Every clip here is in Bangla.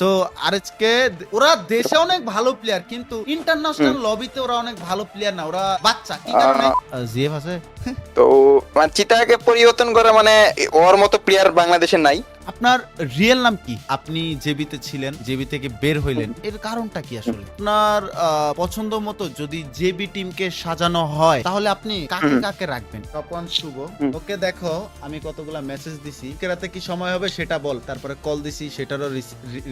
তো আরএচকে ওরা দেশে অনেক ভালো প্লেয়ার, কিন্তু ইন্টারন্যাশনাল লবিতে ওরা অনেক ভালো প্লেয়ার না, ওরা বাচ্চা। কি কারণে? জিএফ আছে তো মানে চিতাকে পরিবর্তন করা মানে ওর মতো প্লেয়ার বাংলাদেশে নাই। আপনার রিয়েল নাম কি? আপনি জেবিতে ছিলেন, জেবি থেকে বের হইলেন, এর কারণটা কি আসলে? আপনার পছন্দ মতো যদি জেবি টিমকে সাজানো হয় তাহলে আপনি কাকে কাকে রাখবেন? তপন শুভ, ওকে দেখো আমি কতগুলা মেসেজ দিছি, রাতে কি সময় হবে সেটা বল, তারপরে কল দিছি সেটারও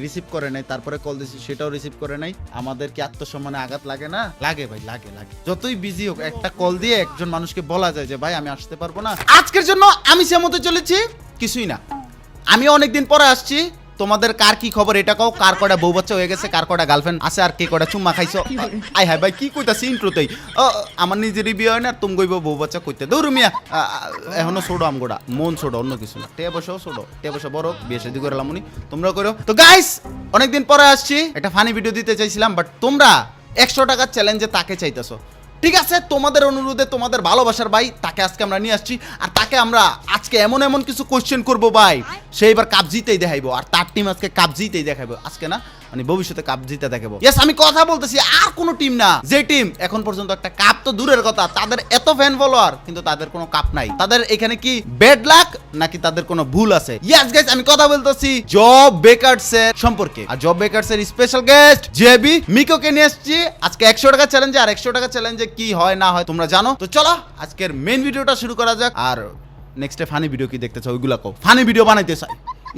রিসিভ করে নাই, তারপরে কল দিছি সেটাও রিসিভ করে নাই। আমাদের কি আত্মসম্মানে আঘাত লাগে না? লাগে ভাই, লাগে লাগে। যতই বিজি হোক একটা কল দিয়ে একজন মানুষকে বলা যায় যে ভাই আমি আসতে পারবো না আজকের জন্য, আমি সে মতো চলেছি, কিছুই না। আমি অনেকদিন পরে আসছি, তোমাদের কার কি খবর এটা কও। কার কয়টা বউ বাচ্চা হয়ে গেছে, কার কয়টা গার্লফ্রেন্ড আছে, আর কে কয়টা চুম্মা খাইছো? আই হাই ভাই কি কইতাছি ইন্ট্রোতেই, আমার নিজেরই বিয়ে হয় না, তুমি কইব বউ বাচ্চা কইতে দৌড় মিয়া। এখনো ছোড়ো আমগোড়া, মন ছোড়ো, অন্য কিছু না। টে বসো ছোড়ো, টে বসো বড়, বিয়ে শাদী করে লামুনি, তোমরা করো। তো গাইস অনেকদিন পরে আসছি, একটা ফানি ভিডিও দিতে চাইছিলাম, বাট তোমরা 100 টাকার চ্যালেঞ্জে তাকে চাইতেছো। ঠিক আছে, তোমাদের অনুরোধে, তোমাদের ভালোবাসার ভাই তাকে আজকে আমরা নিয়ে আসছি, আর তাকে আমরা আজকে এমন এমন কিছু কোশ্চেন করব ভাই, সে এবার কাপ জিতেই দেখাইবো, আর তার টিম আজকে কাপ জিতেই দেখাইবো। আজকে না মানে ভবিষ্যতে কাপ জিতে দেখাবো। ইয়েস, আমি কথা বলতেছি আর কোনো টিম না, যে টিম এখন পর্যন্ত একটা কাপ তো দূরের কথা, তাদের এত ফ্যান ফলোয়ার কিন্তু তাদের কোনো কাপ নাই। তাদের এখানে কি ব্যাড লাক নাকি তাদের কোনো ভুল আছে? ইয়েস গাইস, আমি কথা বলতেছি জব বেকারস এর সম্পর্কে, আর জব বেকারস এর স্পেশাল গেস্ট জেবি মিকোকে নিয়ে আসছি আজকে 100 টাকা চ্যালেঞ্জে। আর 100 টাকা চ্যালেঞ্জে কি হয় না হয় তোমরা জানো। তো চলো আজকের মেইন ভিডিওটা শুরু করা যাক। আর নেক্সটে ফানি ভিডিও কি দেখতে চাও ওইগুলা কও, ফানি ভিডিও বানাইতে চাই,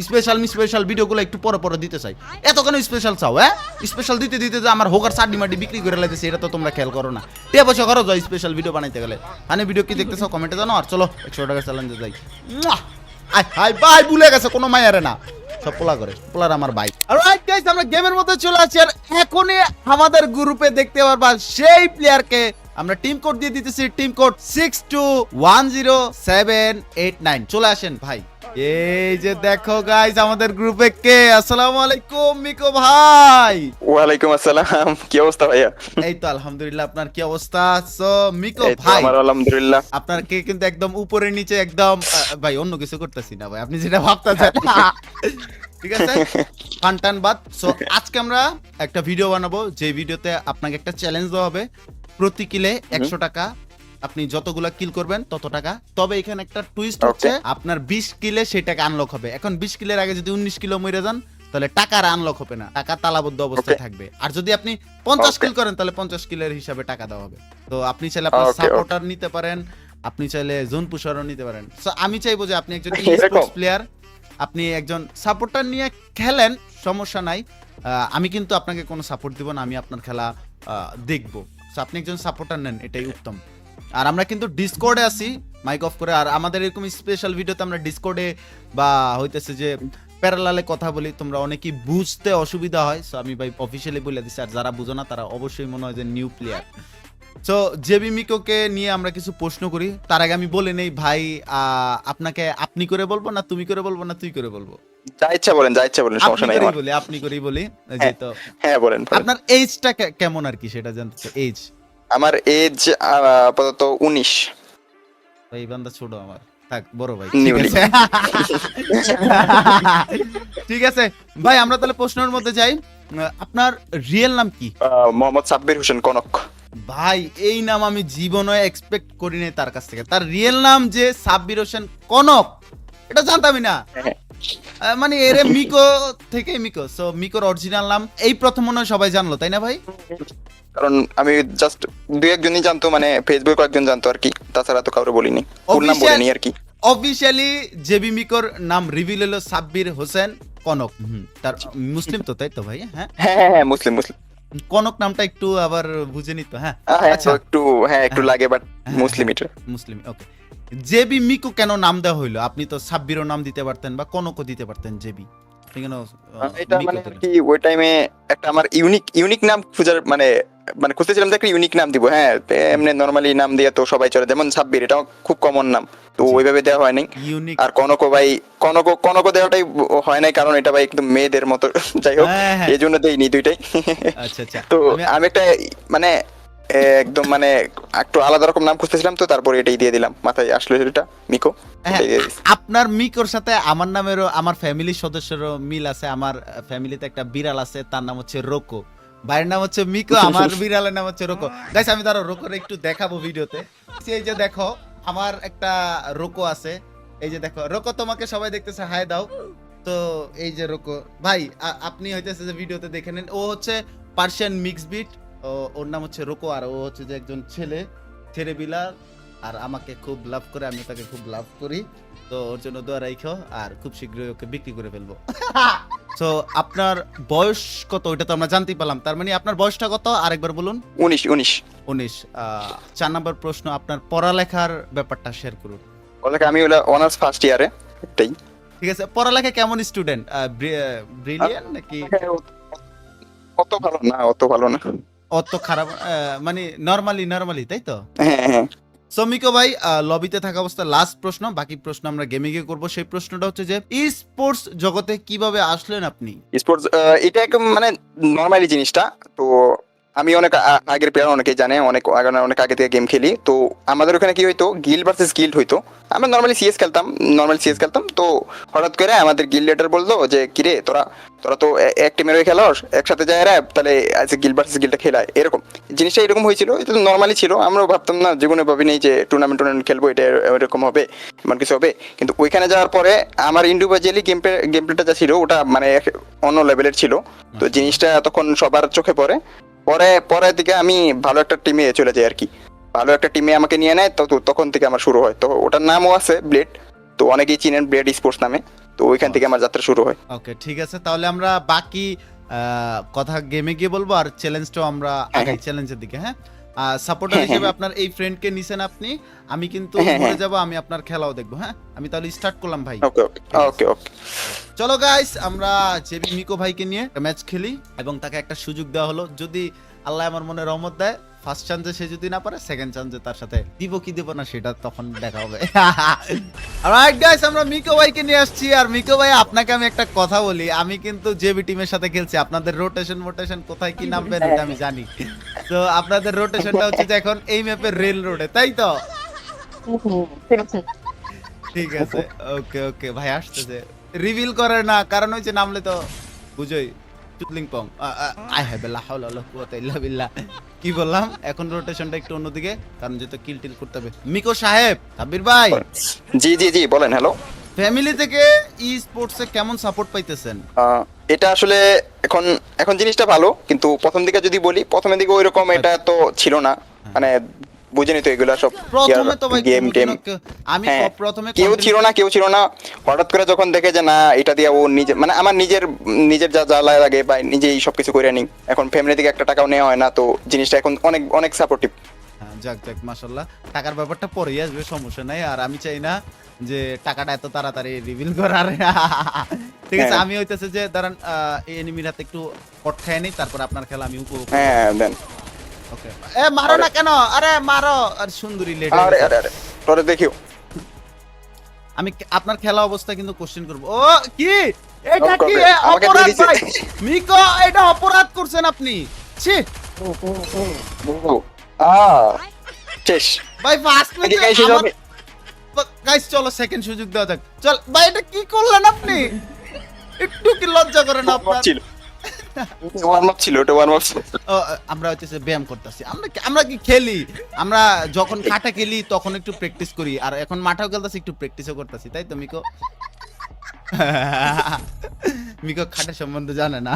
স্পেশাল ভিডিওগুলো একটু পরে পরে দিতে চাই। এত কেন স্পেশাল চাও? হ্যাঁ, স্পেশাল দিতে দিতে যে আমার হোকার সাড্ডি মাড্ডি বিক্রি করে লাইতেছে, এটা তো তোমরা খেয়াল করো না। টে বছর করো যাও স্পেশাল ভিডিও বানাইতে গেলে। ফানি ভিডিও কি দেখতে চাও কমেন্টে জানো। আর চলো 100 টাকা চ্যালেঞ্জে যাই। হাই বাই, ভুলে গেছে কোনো মায়ারে না, সব পোলা করে, পোলার আমার ভাই। অলরাইট গাইস, আমরা গেমের মধ্যে চলে আসছি, আর এখনই আমাদের গ্রুপে দেখতে পারবা সেই প্লেয়ারকে আমরা টিম কোড দিয়ে দিতেছি, টিম কোড 62107889। চলে আসেন ভাই। এই যে দেখো গাইস আমাদের গ্রুপে কে। আসসালামু আলাইকুম মিকো ভাই। ওয়ালাইকুম আসসালাম, কি অবস্থা ভাইয়া? এই তো আলহামদুলিল্লাহ, আপনার কি অবস্থা? সো মিকো এই তো ভাই, আমার আলহামদুলিল্লাহ। আপনার কে কিন্তু একদম উপরে নিচে একদম ভাই, অন্য কিছু করতেছি না ভাই, আপনি যেটা ভাবতেছেন ঠিক আছে, ফান টান বাদ। সো আজকে আমরা একটা ভিডিও বানাবো, যে ভিডিওতে আপনাকে একটা চ্যালেঞ্জ দেওয়া হবে, প্রতি কিলে 100 টাকা, আপনি যতগুলা কিল করবেন তত টাকা। তবে এখানে একটা টুইস্ট হচ্ছে, আপনার 20 কিলে সেই টাকা আনলক হবে। এখন 20 কিলের আগে যদি 19 কিলো মরে যান তাহলে টাকার আনলক হবে না, টাকা তালাবদ্ধ অবস্থায় থাকবে। আর যদি আপনি 50 কিল করেন তাহলে 50 কিলের হিসাবে টাকা দেওয়া হবে। তো আপনি চাইলে আপনার সাপোর্টার নিতে পারেন, আপনি চাইলে জোন পুশারও নিতে পারেন। সো আমি চাইবো যে আপনি একজন স্পোর্টস প্লেয়ার, আপনি একজন সাপোর্টার নিয়ে খেলেন, সমস্যা নাই। আমি কিন্তু আপনাকে কোনো সাপোর্ট দিব না, আমি আপনার খেলা দেখবো। সো আপনি একজন সাপোর্টার নেন, এটাই উত্তম। আর আমরা কিন্তু ডিসকর্ডে আছি মাইক অফ করে, আর আমাদের এরকম স্পেশাল ভিডিওতে আমরা ডিসকর্ডে বা হইতেছে যে প্যারালালে কথা বলি, তোমরা অনেকেই বুঝতে অসুবিধা হয়। সো আমি ভাই অফিসিয়ালি বলে দিচ্ছি, আর যারা বুঝো না তারা অবশ্যই মনে হয় যে নিউ প্লেয়ার। সো জেবি মিকোকে নিয়ে আমরা কিছু প্রশ্ন করি। তার আগে আমি বলে নেই ভাই, আপনাকে আপনি করে বলবো না তুমি করে বলবো না তুই করে বলবো? যা ইচ্ছা বলেন, যা ইচ্ছা বলেন, সমস্যা নাই আমার। বলি আপনি করেই বলি। যে তো হ্যাঁ বলেন। আপনার এজটা কেমন আর কি সেটা জানতে চাই। এজ? আমার এজ আপাতত 19। এই বান্দা ছোট আমার, থাক বড় ভাই। Newly. ঠিক আছে ভাই, আমরা তাহলে প্রশ্নের মধ্যে যাই। আপনার রিয়েল নাম কি? মোহাম্মদ সাব্বির হোসেন কনক। ভাই এই নাম আমি জীবনে এক্সপেক্ট করিনি তার কাছ থেকে। তার রিয়েল নাম যে সাব্বির হোসেন কনক, এটা জানতামই না। মানে এরে মিকো থেকে মিকো, সো মিকোর অরিজিনাল নাম এই প্রথম মনে হয় সবাই জানলো, তাই না ভাই? কারণ আমি জাস্ট দুই একজনই জানতো, মানে ফেসবুকে কয়েকজন জানতো আর কি, তাছাড়া তো কাউরে বলিনি, ফুল নাম বলিনি আর কি। অফিশিয়ালি জেবি মিকোর নাম রিভিল হলো সাব্বির হোসেন কনক। তার মুসলিম তো, তাই তো ভাই? হ্যাঁ হ্যাঁ মুসলিম। কনক নামটা একটু আবার বুঝে নিত। হ্যাঁ আচ্ছা, একটু লাগে, বাট মুসলিম এটা মুসলিম। ওকে, জেবি মিকো কেন নাম দেওয়া হইলো? আপনি তো সাব্বিরও নাম দিতে পারতেন বা কনকও দিতে পারতেন, জেবি কেন? এটা মানে কি ওই টাইমে একটা আমার ইউনিক নাম খুঁজার মানে খুঁজতেছিলাম যে একটা ইউনিক নাম দিব। হ্যাঁ, এমনি নরমালি নাম দিয়ে তো সবাই চলে, যেমন সাব্বির এটা খুব কমন নাম, তো ওইভাবে দেওয়া হয় নাই। আর কনক ভাই, কনক দেওয়াটাই হয় নাই, কারণ এটা ভাই একদম মেয়েদের মতো। যাই হোক, এই জন্য দেইনি দুইটাই। আচ্ছা আচ্ছা। তো আমি একটা মানে একদম মানে একটু আলাদা রকম নাম খুঁজতেছিলাম, তো তারপরে এটাই দিয়ে দিলাম, মাথায় আসলো এটা মিকো, হ্যাঁ, এটাই দিয়ে দিছি। আপনার মিকোর সাথে আমার নামেরও, আমার ফ্যামিলির সদস্যেরও মিল আছে। আমার ফ্যামিলিতে একটা বিড়াল আছে, তার নাম হচ্ছে রোকো। ভাইয়ের নাম হচ্ছে মিকো, আমার বিড়ালের নাম হচ্ছে রোকো। গাইস আমি তার রোকোর একটু দেখাবো ভিডিওতে। এই যে দেখো আমার একটা রোকো আছে, এই যে দেখো রোকো, তোমাকে সবাই দেখতেছে, হাই দাও। তো এই যে রোকো ভাই, আপনি হইতেছে যে ভিডিওতে দেখে নেন, ও হচ্ছে পার্সিয়ান মিক্স বিট, ওর নাম হচ্ছে রোকো, আর ও হচ্ছে যে একজন ছেলে বিলাল, আর আমাকে খুব লাভ করে, আমি তাকে খুব লাভ করি। তো ওর জন্য দোয়া রাখো, আর খুব শীঘ্রই ওকে বিক্রি করে ফেলবো। তো আপনার বয়স কত ওইটা তো আমরা জানতেই পারলাম, তার মানে আপনার বয়সটা কত আরেকবার বলুন। 19। 19। 4 নম্বর প্রশ্ন, আপনার পড়ালেখার ব্যাপারটা শেয়ার করুন। বলে আমি হলো অনার্স ফার্স্ট ইয়ারে, এটাই। ঠিক আছে, পড়ালেখা কেমন স্টুডেন্ট? ব্রিলিয়ান্ট নাকি অত ভালো না, অত ভালো না। অত খারাপ? মানে নরমালি তাই তো? হ্যাঁ হ্যাঁ। সমিকো ভাই, লবিতে থাকা অবস্থা লাস্ট প্রশ্ন, বাকি প্রশ্ন আমরা গেমে গিয়ে করবো। সেই প্রশ্নটা হচ্ছে যে ই স্পোর্টস জগতে কিভাবে আসলেন আপনি? স্পোর্টস এটা একদম মানে নর্মালি জিনিসটা তো, আমি অনেক আগের প্লেয়ার, অনেকেই জানে, অনেক আগে থেকে গেম খেলি। তো আমাদের ওখানে কি হইতো, গিল্ড ভার্সেস গিল্ড হইতো। আমরা নর্মালি সিএস খেলতাম। তো হঠাৎ করে আমাদের গিল্ড লিডার বললো যে কিরে তোরা তো এক টিমের হয়ে খেলোস, একসাথে যায় র্যাপ, তাহলে আজ গিল্ড ভার্সেস গিল্ডটা খেলায়। এরকম জিনিসটা এরকম হয়েছিল, এটা তো নর্মালি ছিল। আমরাও ভাবতাম না, জীবনে ভাবি নেই যে টুর্নামেন্ট খেলবো, এটা এরকম হবে, এমন কিছু হবে। কিন্তু ওইখানে যাওয়ার পরে আমার ইন্ডিভিজুয়ালি গেম প্লেটা যা ছিল, ওটা মানে অন্য লেভেলের ছিল। তো জিনিসটা তখন সবার চোখে পড়ে। পরে থেকে আমি ভালো একটা টিমে চলে যাই আর কি। ভালো একটা টিমে আমাকে নিয়ে নেয়, তো তখন থেকে আমার শুরু হয়। তো ওটার নামও আছে ব্লেড, তো অনেকেই চিনেন ব্লেড স্পোর্টস নামে। তো ওইখান থেকে আমার যাত্রা শুরু হয়। ওকে ঠিক আছে, তাহলে আমরা বাকি কথা গেমে গিয়ে বলবো, আর চ্যালেঞ্জটাও আমরা আগাই চ্যালেঞ্জের দিকে। হ্যাঁ, সাপোর্টার হিসেবে আপনার এই ফ্রেন্ডকে নিছেন আপনি, আমি কিন্তু মরে যাব, আমি আপনার খেলাও দেখবো। হ্যাঁ, আমি তাহলে স্টার্ট করলাম ভাই। ওকে ওকে ওকে। চলো গাইস, আমরা জেবি মিকো ভাইকে নিয়ে ম্যাচ খেলি, এবং তাকে একটা সুযোগ দেওয়া হলো। যদি আল্লাহ আমার মনে রহমত দেয়, ফার্স্ট চান্সে সে যদি না পারে, সেকেন্ড চান্সে তার সাথে দিব কি দিব না সেটা তখন দেখা হবে। অলরাইট গাইস, আমরা মিকো ভাইকে নিয়ে আসছি। আর মিকো ভাই, আপনাকে আমি একটা কথা বলি, আমি কিন্তু জেবি টিমের সাথে খেলছি। আপনাদের রোটেশন কোথায় কি নামবেন এটা আমি জানি। তো আপনাদের রোটেশনটা হচ্ছে যে এখন এই ম্যাপের রেল রোডে, তাই তো? ঠিক আছে, ওকে ভাই আসতেছে। রিভিল করে না, কারণ হচ্ছে নামলে তো বুঝোই চুদলিং পং। আই হ্যাভ লা হাওলা ওয়ালা কুওয়াতা ইল্লা বিল্লাহ। কি বললাম, এখন রোটেশনটা একটু অন্যদিকে, কারণ যেহেতু কিল টিল করতে হবে। মিকো সাহেব, সাব্বির ভাই, জি বলেন। হ্যালো। ফ্যামিলি থেকে ই স্পোর্টসে কেমন সাপোর্ট পাইতেছেন? এটা আসলে এখন জিনিসটা ভালো, কিন্তু প্রথম দিকে যদি বলি, প্রথমের দিকে ওইরকম এটা তো ছিল না। মানে বুঝেনি তো এগুলা সব প্রথমে তো ভাই গেম টেম, আমি প্রথমে কেউ ছিল না। হঠাৎ করে যখন দেখে যে না, এটা দিয়ে ও নিজে, মানে আমার নিজের যা লাগে বা নিজেই সবকিছু করে নিই। এখন ফ্যামিলি থেকে একটা টাকাও নেওয়া হয় না, তো জিনিসটা এখন অনেক সাপোর্টিভ। যাক মাশাআল্লাহ, টাকার ব্যাপারটা পরেই আসবে, সমস্যা নাই। আর আমি চাই না যে টাকাটা এত তাড়াতাড়ি রিভিল করার। ঠিক আছে, আমি হইতেছে যে দাঁড়ান, এনিমির হাতে একটু পট খেয়ে নিই, তারপর আপনার খেলা আমি উপভোগ করব। দেন। ওকে, মারো না কেন? আরে মারো, আর সুন্দরী লেডি। আরে পরে দেখিও। আমি আপনার খেলা অবস্থা কিন্তু কোশ্চেন করব। ও কি এটা কি আমাকে অপরাধ দিয়েছে। ভাই? মিকো, এটা অপরাধ করছেন আপনি। ছি শেষ ভাই, ফার্স্ট ম্যাচে গাইস, চলো সেকেন্ড সুযোগ দেওয়া যাক। চল ভাই, এটা কি করলেন আপনি? একটু কি লজ্জা করে না আপনার? ওয়ার্ম আপ ছিল, ওটা ওয়ার্ম আপ ছিল। আমরা হচ্ছে ব্যায়াম করতেছি। আমরা কি খেলি, আমরা যখন কাটা খেলি তখন একটু প্র্যাকটিস করি, আর এখন মাঠেও খেলতেছি, একটু প্র্যাকটিসও করতেছি, তাই তো মিকো? মিকো খাটের সম্বন্ধে জানে না।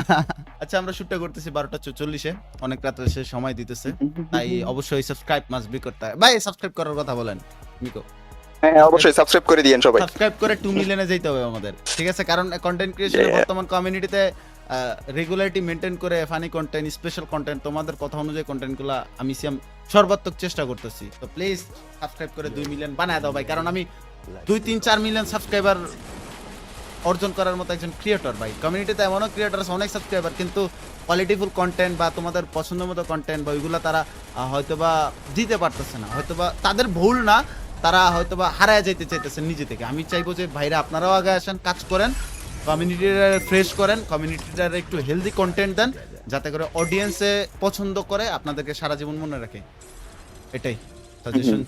আচ্ছা, আমরা শুটটা করতেছি 12:44-এ, অনেক রাত হয়েছে, সময় দিতেছে, তাই অবশ্যই সাবস্ক্রাইব মাস্ট বি করতে হয়। ভাই সাবস্ক্রাইব করার কথা বলেন মিকো। হ্যাঁ অবশ্যই সাবস্ক্রাইব করে দিয়েন সবাই। সাবস্ক্রাইব করে 2 মিলিয়নে যেতে হবে আমাদের, ঠিক আছে? কারণ কন্টেন্ট ক্রিয়েশনের বর্তমান কমিউনিটিতে রেগুলারিটি মেনটেন করে ফানি কন্টেন্ট, স্পেশাল কন্টেন্ট, তোমাদের কথা অনুযায়ী কন্টেন্টগুলো আমি সর্বাত্মক চেষ্টা করতেছি। তো প্লিজ সাবস্ক্রাইব করে 2 মিলিয়ন বানায় দাও ভাই, কারণ আমি 2-3-4 মিলিয়ন সাবস্ক্রাইবার অর্জন করার মতো একজন ক্রিয়েটর ভাই। কমিউনিটিতে এমনও ক্রিয়েটর আছে অনেক সাবস্ক্রাইবার, কিন্তু কোয়ালিটিফুল কন্টেন্ট বা তোমাদের পছন্দের মতো কন্টেন্ট বা ওইগুলো তারা হয়তোবা দিতে পারতেছে না। হয়তোবা তাদের ভুল না, তারা হয়তোবা হারায় যেতে চাইতেছেন নিজে থেকে। আমি চাইবো যে ভাইরা আপনারাও আগে আসেন, কাজ করেন, কমিউনিটিটা ফ্রেশ করেন, কমিউনিটিটার একটু হেলদি কন্টেন্ট দেন, যাতে করে অডিয়েন্সে পছন্দ করে, আপনাদেরকে সারা জীবন মনে রাখে। এটাই সাজেশন।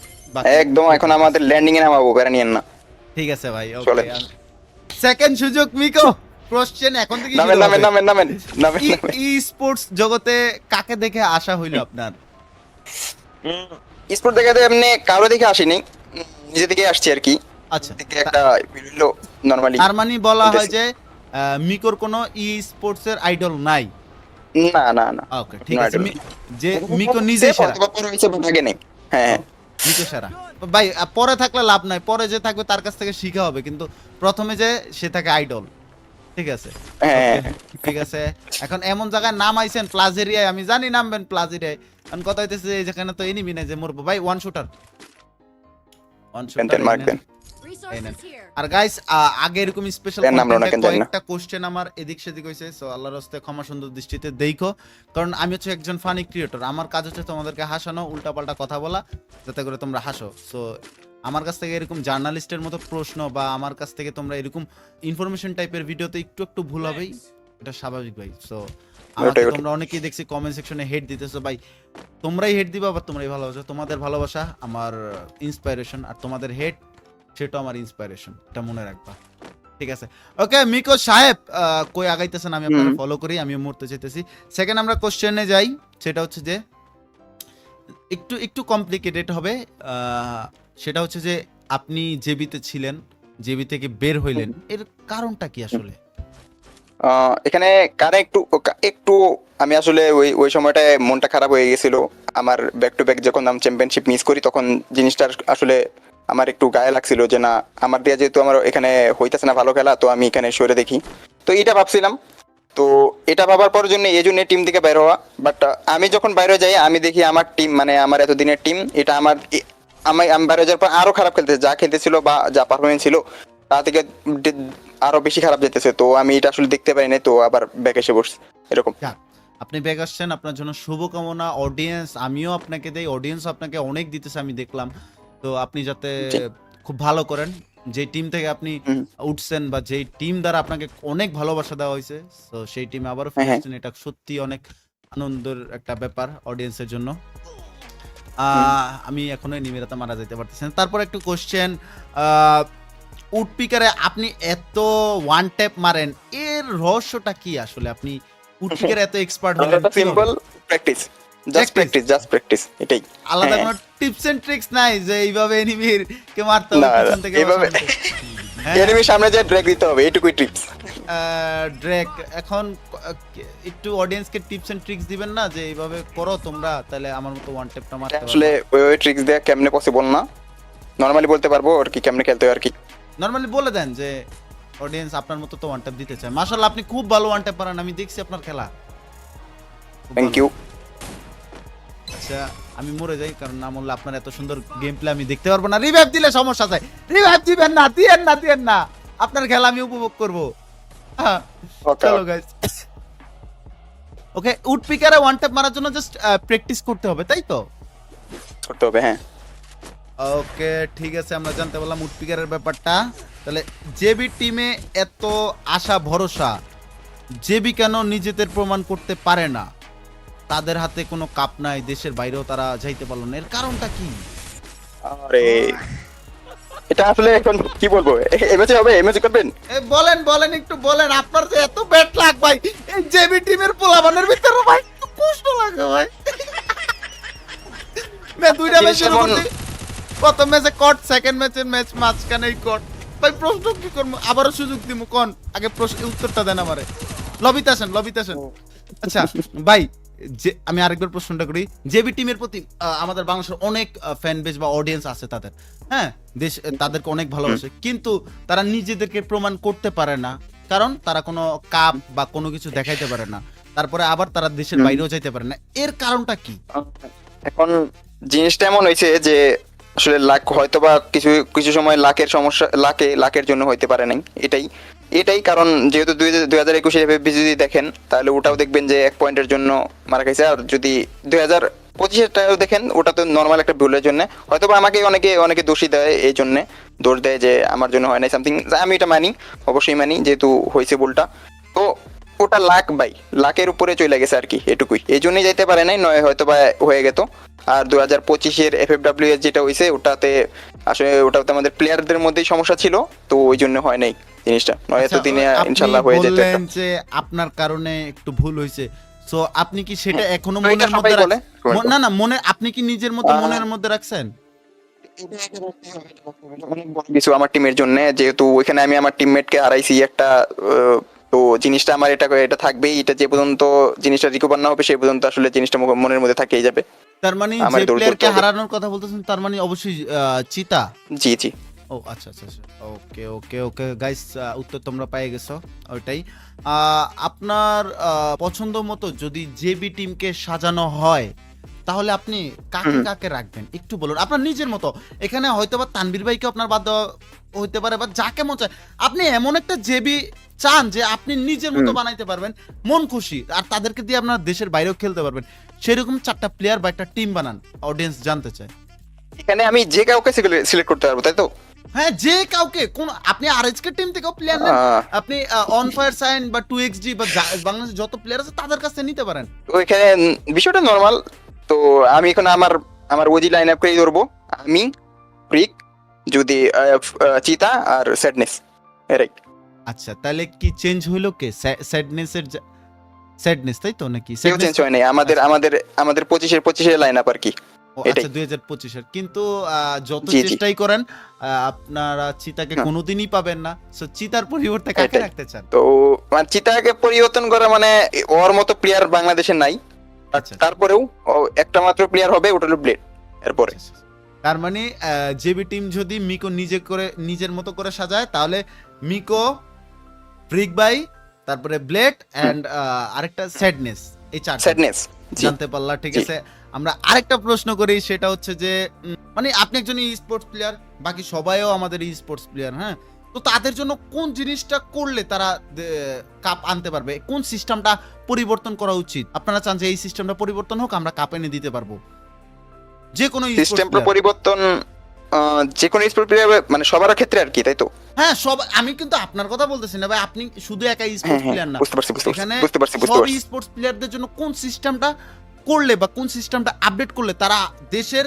একদম এখন আমাদের ল্যান্ডিং এ নামাবো, বেড়া নিয়েন না। ঠিক আছে ভাই, চলে। ওকে। সেকেন্ড সুযোগ মিকো, কোশ্চেন এখন থেকে নামেন নামেন নামেন নামেন নামেন নামেন। ই স্পোর্টস জগতে কাকে দেখে আসা হইলো আপনার? স্পোর্ট দেখাতে এমনি কারো দেখে আসিনি, নিজে থেকে আসছি আর কি। আচ্ছা, থেকে একটা ভিডিও নরমালি। তার মানে বলা হয় যে মিকোর কোনো ই স্পোর্টস এর আইডল নাই। না না না, ওকে, ঠিক আছে। যে মিকো নিজে সেরা, পরে হইছে বাট আগে নেই। হ্যাঁ মিকো সেরা ভাই। পরে থাকলে লাভ নাই, পরে যে থাকবে তার কাছ থেকে শিখা হবে, কিন্তু প্রথমে যে সে থাকে আইডল। ঠিক আছে, হ্যাঁ Okay, ঠিক আছে। এখন এমন জায়গায় নাম আইছেন প্লাজ এরিয়ায়, আমি জানি নামবেন প্লাজ এরিয়ায়, কারণ কথা হইতেছে এই যেখানে তো এনিমি নাই যে মরবো ভাই। ওয়ান শুটার, টেন মার্ক দেন। Resources here. আর গাইস, আগে এরকম স্পেশাল এর নাম রোনা কেন জানি না। কয়েকটা কোশ্চেন আমার এদিক সেদিক হয়েছে, সো আল্লাহর রাস্তায় ক্ষমা সুন্দর দৃষ্টিতে দেখো, কারণ আমি হচ্ছে একজন ফানি ক্রিয়েটর। আমার কাজ হচ্ছে তোমাদেরকে হাসানো, উল্টাপাল্টা কথা বলা, যাতে করে তোমরা হাসো। সো আমার কাছ থেকে এরকম জার্নালিস্টের মতো প্রশ্ন বা আমার কাছ থেকে তোমরা এরকম ইনফরমেশন টাইপের ভিডিওতে একটু একটু ভুল হবেই, এটা স্বাভাবিক ভাই। সো আমাকে ওটাই। তোমরা অনেকেই দেখছি কমেন্ট সেকশনে হেড দিতেছো ভাই, তোমরাই হেড দিবা, আবার তোমরাই ভালোবাসো। তোমাদের ভালোবাসা আমার ইন্সপাইরেশন, আর তোমাদের হেড সেটা আমার ইন্সপাইরেশন, এটা মনে রাখবা। ঠিক আছে, ওকে মিকো সাহেব, কই আগাইতেছেন, আমি আপনাকে ফলো করি, আমিও মরতে চাইতেছি। সেকেন্ড আমরা কোশ্চেনে যাই, সেটা হচ্ছে যে একটু একটু কমপ্লিকেটেড হবে। সেটা হচ্ছে যে আপনি জেবিতে ছিলেন, জেবি থেকে বের হইলেন, এর কারণটা কি আসলে? এখানে কারে একটু একটু আমি আসলে ওই ওই সময়টায় মনটা খারাপ হয়ে গেছিল আমার। ব্যাক টু ব্যাক যখন আমি চ্যাম্পিয়নশিপ মিস করি, তখন জিনিসটার আসলে আমার একটু গায়ে লাগছিল যে না, আমার দিয়ে যেহেতু আমার এখানে হইতেছে না ভালো খেলা, তো আমি এখানে সরে দেখি। তো এটা ভাবছিলাম, তো এটা ভাবার পর জন্য এই জন্য টিম থেকে বাইরে হওয়া। বাট আমি যখন বাইরে যাই, আমি দেখি আমার টিম, মানে আমার এতদিনের টিম, এটা আমি বাইরে যাওয়ার পর আরো খারাপ খেলতেছে, যা খেলতেছিল বা যা পারফরমেন্স ছিল তা থেকে আরো বেশি খারাপ যেতেছে। তো আমি এটা আসলে দেখতে পারি নাই, তো আবার ব্যাক এসে বসছি এরকম। যাক, আপনি ব্যাক আসছেন, আপনার জন্য শুভকামনা। অডিয়েন্স আমিও আপনাকে দেই, অডিয়েন্স আপনাকে অনেক দিতেছে আমি দেখলাম। তো আপনি যাতে জি। খুব ভালো করেন, যে টিম থেকে আপনি হুম। উঠছেন বা যেই টিম দ্বারা আপনাকে অনেক ভালোবাসা দেওয়া হয়েছে, তো সেই টিমে আবারও ফিরে হ্যাঁ। আসছেন, এটা সত্যি অনেক আনন্দের একটা ব্যাপার অডিয়েন্সের জন্য। আমি এখনো নিমেরাতে মারা যেতে পারতেছি না। তারপর একটু কোশ্চেন, উডপিকারে আপনি এত ওয়ান ট্যাপ মারেন, এর রহস্যটা কি আসলে? আপনি উডপিকারে এত এক্সপার্ট হলেন কিভাবে? Simple practice, just practice, just practice, এটাই। আলাদা হ্যাঁ। কোনো টিপস এন্ড ট্রিক্স নাই যে এইভাবে এনিমির কে মারতে হবে না, পিছন থেকে? এইভাবে এনিমির সামনে যে ড্র্যাগ দিতে হবে, এইটুকুই টিপস। ড্রেক, এখন একটু অডিয়েন্সকে টিপস এন্ড ট্রিক্স দিবেন না যে এইভাবে করো তোমরা, তাহলে আমার মতো ওয়ান ট্যাপটা মারতে আসলে পারবে? ওই ট্রিক্স দেয়া কেমনে পসিবল না, নরমালি বলতে পারবো আর কি কেমনে খেলতে হয় আর কি। নরমালি বলে দেন যে অডিয়েন্স আপনার মতো তো ওয়ান ট্যাপ দিতে চায়। মাশাআল্লাহ, আপনি খুব ভালো ওয়ান ট্যাপ পারেন, আমি দেখছি আপনার খেলা। খুব থ্যাংক ভালো। ইউ। আচ্ছা, আমি মরে যাই, কারণ না মরলে আপনার এত সুন্দর গেম প্লে আমি দেখতে পারবো না। রিভাইভ দিলে সমস্যা আছে, রিভাইভ দিবেন না, দিয়েন না, আপনার খেলা আমি উপভোগ করবো। হ্যাঁ, Okay. চলো গাইস। ওকে, উডপিকারে ওয়ান ট্যাপ মারার জন্য জাস্ট প্র্যাকটিস করতে হবে, তাই তো? করতে হবে, হ্যাঁ। ওকে, ঠিক আছে, আমরা জানতে পারলাম উডপিকারের ব্যাপারটা। তাহলে জেবি টিমে এত আশা ভরসা, জেবি কেন নিজেদের প্রমাণ করতে পারে না? তাদের হাতে কোনো কাপ নাই, দেশের বাইরেও তারা যাইতে পারলো না, এর কারণটা কি? আরে এটা আসলে এখন কি বলবো, এমএসি হবে, এমএসি করবেন। বলেন একটু বলেন, আপনার যে এত ব্যাট লাগ ভাই, এই জেবি টিমের পোলাবানের ভিতরে ভাই একটু কষ্ট লাগে ভাই। দুইটা ম্যাচ শুরু করতে, প্রথম ম্যাচে কট, সেকেন্ড ম্যাচের ম্যাচ মাঝখানেই কট। ভাই প্রশ্ন কি করবো, আবারও সুযোগ দিমু, কোন আগে প্রশ্ন উত্তরটা দেন আমারে। লবিতে আসেন। আচ্ছা ভাই, যে আমি আরেকবার প্রশ্নটা করি, জেবি টিমের প্রতি আমাদের বাংলাদেশের অনেক ফ্যান বেস বা অডিয়েন্স আছে তাদের, হ্যাঁ, দেশ তাদেরকে অনেক ভালোবাসে, কিন্তু তারা নিজেদেরকে প্রমাণ করতে পারে না, কারণ তারা কোনো কাপ বা কোনো কিছু দেখাইতে পারে না, তারপরে আবার তারা দেশের বাইরেও যাইতে পারে না, এর কারণটা কি? এখন জিনিসটা এমন হয়েছে যে আসলে লাক হয়তো বা কিছু কিছু সময় লাকের সমস্যা, লাকের জন্য হইতে পারে নাই, এটাই কারণ। যেহেতু 2021 যদি দেখেন, তাহলে ওটাও দেখবেন যে 1 পয়েন্টের জন্য মারা গেছে। আর যদি 25-এরটাও দেখেন, ওটা তো নর্মাল একটা ভুলের জন্য হয়তো বা আমাকে অনেকে অনেকে দোষী দেয়, এই জন্য দোষ দেয় যে আমার জন্য হয় নাই সামথিং। আমি এটা মানি, অবশ্যই মানি, যেহেতু হয়েছে ভুলটা। তো ওটা লাখ বাই লাখের উপরে চলে গেছে আর কি, এটুকুই। এই জন্যই যাইতে পারে নাই, নয় হয়তো বা হয়ে গেত। আর 2025-এর FFW এর যেটা হয়েছে ওটাতে আসলে ওটাতে আমাদের প্লেয়ারদের মধ্যেই সমস্যা ছিল, তো ওই জন্য হয় নাই জিনিসটা, নয় আচ্ছা, এতদিনে আপনি ইনশাল্লাহ হয়ে যেত বললেন একটা। যে আপনার কারণে একটু ভুল হয়েছে, সো আপনি কি সেটা এখনো তো এটা মনের সবাই মধ্যে বলে। না না মনে, আপনি কি নিজের মতো আহ, মনের মধ্যে রাখছেন? অনেক বড় কিছু আমার টিমের জন্য, যেহেতু ওইখানে আমি আমার টিমমেটকে হারাইছি একটা। তো জিনিসটা আমার এটা থাকবেই, এটা যে পর্যন্ত জিনিসটা রিকভার না হবে সেই পর্যন্ত আসলে জিনিসটা মনের মধ্যে থাকেই যাবে। তার মানে আমার যে দৌড় ধরতে প্লেয়ারকে হবে। হারানোর কথা বলতেছেন তার মানে অবশ্যই চিতা। জি জি। ও আচ্ছা আচ্ছা আচ্ছা, ওকে ওকে ওকে গাইস, উত্তর তোমরা পেয়ে গেছো। ওইটাই আপনার পছন্দ মতো যদি জেবি টিমকে সাজানো হয় তাহলে আপনি কাকে কাকে রাখবেন একটু বলুন আপনার নিজের মতো। এখানে হয়তো বা তানভীর ভাইকে আপনার বাদ দেওয়া হইতে পারে, বা যাকে মন চায় আপনি এমন একটা জেবি চান যে আপনি নিজের মতো বানাইতে পারবেন, মন খুশি, আর তাদেরকে দিয়ে আপনার দেশের বাইরেও খেলতে পারবেন, সেরকম 4টা প্লেয়ার বা একটা টিম বানান, অডিয়েন্স জানতে চায়। এখানে আমি যে কাউকে সিলেক্ট করতে পারবো, তাই তো? হ্যাঁ যে কাউকে, কোন আপনি আরএইচকে টিম থেকেও প্লেয়ার নেন, আহ, আপনি অন ফায়ার সাইন বা 2xG বা বাংলাদেশে যত প্লেয়ার আছে তাদের কাছে নিতে পারেন। তো এখানে বিষয়টা নর্মাল। তো আমি এখন আমার আমার ওজি লাইন আপ করেই ধরবো। আমি ফ্রিক, যদি চিতা আর স্যাডনেস, এরাই। আচ্ছা তাহলে কি চেঞ্জ হইলো কে? স্যাডনেস তাই তো নাকি? কেউ চেঞ্জ হয় নাই, আমাদের আমাদের আমাদের 25-এর লাইন আপ আর কি, ও এটাই। আচ্ছা 2025-এর, কিন্তু যত জি জি। চেষ্টাই করেন আপনারা চিতাকে হ্যাঁ, কোনোদিনই পাবেন না, সো চিতার পরিবর্তে কাকে এটাই। রাখতে চান? তো মানে চিতাকে পরিবর্তন করা মানে ওর মতো প্লেয়ার বাংলাদেশে নাই। আচ্ছা তারপরেও একটা মাত্র প্লেয়ার হবে, ওটা হলো ব্লেড। এরপরে আচ্ছা, আচ্ছা। তার মানে জেবি টিম যদি মিকো নিজের মতো করে সাজায় তাহলে মিকো, ফ্রিক বাই, তারপরে ব্লেড এন্ড আরেকটা স্যাডনেস, এই চারজন স্যাডনেস। জি জানতে পারলা, ঠিক জি। আছে। আমরা আরেকটা প্রশ্ন করি, সেটা হচ্ছে যে মানে আপনি একজন ই স্পোর্টস প্লেয়ার, বাকি সবাইও আমাদের ই স্পোর্টস প্লেয়ার, হ্যাঁ, তো তাদের জন্য কোন জিনিসটা করলে তারা কাপ আনতে পারবে, কোন সিস্টেমটা পরিবর্তন করা উচিত? আপনারা চান যে এই সিস্টেমটা পরিবর্তন হোক, আমরা কাপ এনে দিতে পারবো যে কোনো ই স্পোর্টস সিস্টেম প্লেয়ার। পরিবর্তন যে কোনো স্পোর্ট প্লেয়ার মানে সবার ক্ষেত্রে আর কি, তাই তো? হ্যাঁ সব, আমি কিন্তু আপনার কথা বলতেছি না ভাই, আপনি শুধু একা হ্যাঁ স্পোর্টস হ্যাঁ, প্লেয়ার না, বুঝতে পারছি বুঝতে পারছি এখানে বুঝতে পারছি বুঝতে সব পারছি। স্পোর্টস প্লেয়ারদের জন্য কোন সিস্টেমটা করলে বা কোন সিস্টেমটা আপডেট করলে তারা দেশের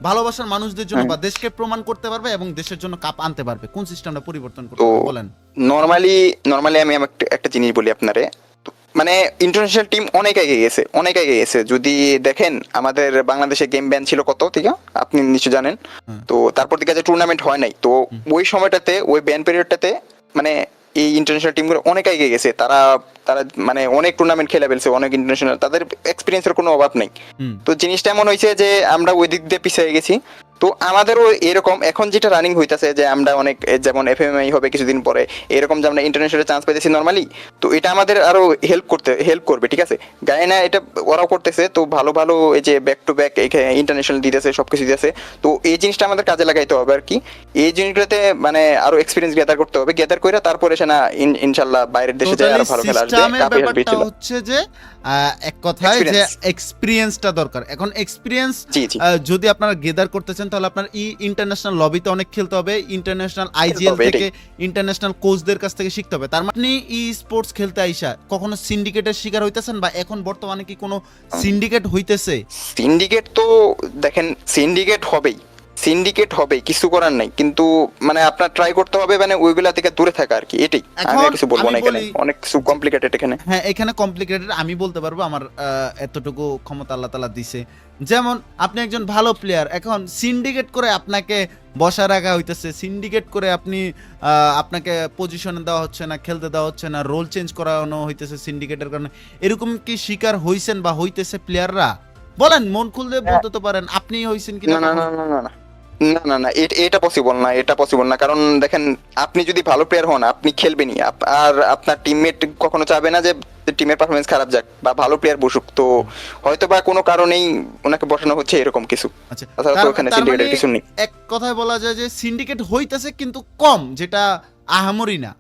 ভালোবাসার মানুষদের জন্য হ্যাঁ। বা দেশকে প্রমাণ করতে পারবে এবং দেশের জন্য কাপ আনতে পারবে, কোন সিস্টেমটা পরিবর্তন করতে তো হবে বলেন। নর্মালি নর্মালি আমি একটা জিনিস বলি আপনারে। তো মানে ইন্টারন্যাশনাল টিম অনেক এগিয়ে গেছে, অনেক এগিয়ে গেছে। যদি দেখেন আমাদের বাংলাদেশে গেম ব্যান ছিল কত থেকে, আপনি নিশ্চয় জানেন। হুম। তো তারপর থেকে যে টুর্নামেন্ট হয় নাই, তো ওই সময়টাতে ওই ব্যান পিরিয়ডটাতে মানে এই ইন্টারন্যাশনাল টিমগুলো অনেক এগিয়ে গেছে। তারা তারা মানে অনেক টুর্নামেন্ট খেলে ফেলছে, অনেক ইন্টারন্যাশনাল, তাদের এক্সপিরিয়েন্সের কোনো অভাব নেই। হুম। তো জিনিসটা এমন হয়েছে যে আমরা ওই দিক দিয়ে পিছিয়ে গেছি। তো আমাদেরও এরকম এখন যেটা রানিং হইতাছে যে আমরা অনেক, যেমন এফএমআই হবে কিছুদিন পরে, এরকম যে আমরা ইন্টারন্যাশনাল চান্স পাইতেছি নর্মালি। তো এটা আমাদের আরো হেল্প করবে, ঠিক আছে। গায়ে না এটা ওরাও করতেছে, তো ভালো ভালো এই যে ব্যাক টু ব্যাক ইন্টারন্যাশনাল দিতেছে, সবকিছু দিতেছে। তো এই জিনিসটা আমাদের কাজে লাগাইতে হবে আর কি। এই জিনিসগুলোতে মানে আরো এক্সপিরিয়েন্স গ্যাদার করতে হবে, গ্যাদার করে তারপরে সে না ইনশাল্লাহ বাইরের দেশে যায় আরো ভালো খেলা আসবে, সিস্টেমের কাপে আসবে ব্যাপারটা ইনশাল্লাহ। হচ্ছে যে এক কথায় যে Experience। এক্সপিরিয়েন্সটা দরকার। এখন এক্সপিরিয়েন্স জি জি। যদি আপনারা গেদার করতে চান তাহলে আপনার ইন্টারন্যাশনাল লবিতে অনেক খেলতে হবে, ইন্টারন্যাশনাল আইজিএল হবে, থেকে ইন্টারন্যাশনাল কোচদের কাছ থেকে শিখতে হবে। তার মানে আপনি ই স্পোর্টস খেলতে আইসা কখনো সিন্ডিকেটের শিকার হইতেছেন, বা এখন বর্তমানে কি কোনো সিন্ডিকেট হইতেছে? সিন্ডিকেট তো দেখেন, সিন্ডিকেট হবেই, কিছু করার নাই। কিন্তু মানে আপনার ট্রাই করতে হবে মানে ওইগুলা থেকে দূরে থাকা আর কি, এটাই। আমি আর কিছু বলবো না, এখানে অনেক কিছু কমপ্লিকেটেড এখানে। হ্যাঁ এখানে কমপ্লিকেটেড, আমি বলতে পারবো, আমার এতটুকু ক্ষমতা আল্লাহ তাআলা দিছে। যেমন আপনি একজন ভালো প্লেয়ার, এখন সিন্ডিকেট করে আপনাকে বসা রাখা হইতেছে, সিন্ডিকেট করে আপনাকে পজিশনে দেওয়া হচ্ছে না, খেলতে দেওয়া হচ্ছে না, রোল চেঞ্জ করানো হইতেছে সিন্ডিকেটের কারণে। এরকম কি শিকার হইছেন বা হইতেছে প্লেয়াররা? বলেন, মন খুলতে বলতে তো পারেন, আপনি হইছেন না কিনা না না কখনো? না না না না না না, এটা পসিবল না, এটা পসিবল না। কারণ দেখেন, আপনি যদি ভালো প্লেয়ার হন আপনি খেলবেনই, আর আপনার টিমমেট কখনো চাবে না যে টিমের পারফরমেন্স খারাপ যাক বা ভালো প্লেয়ার বসুক। তো হয়তো বা কোনো কারণেই ওনাকে বসানো হচ্ছে, এরকম কিছু। আচ্ছা, তাছাড়া তো ওখানে তার মানে সিন্ডিকেটের কিছু নেই। এক কথায় বলা যায় যে সিন্ডিকেট হইতেছে কিন্তু কম, যেটা আহামরি না।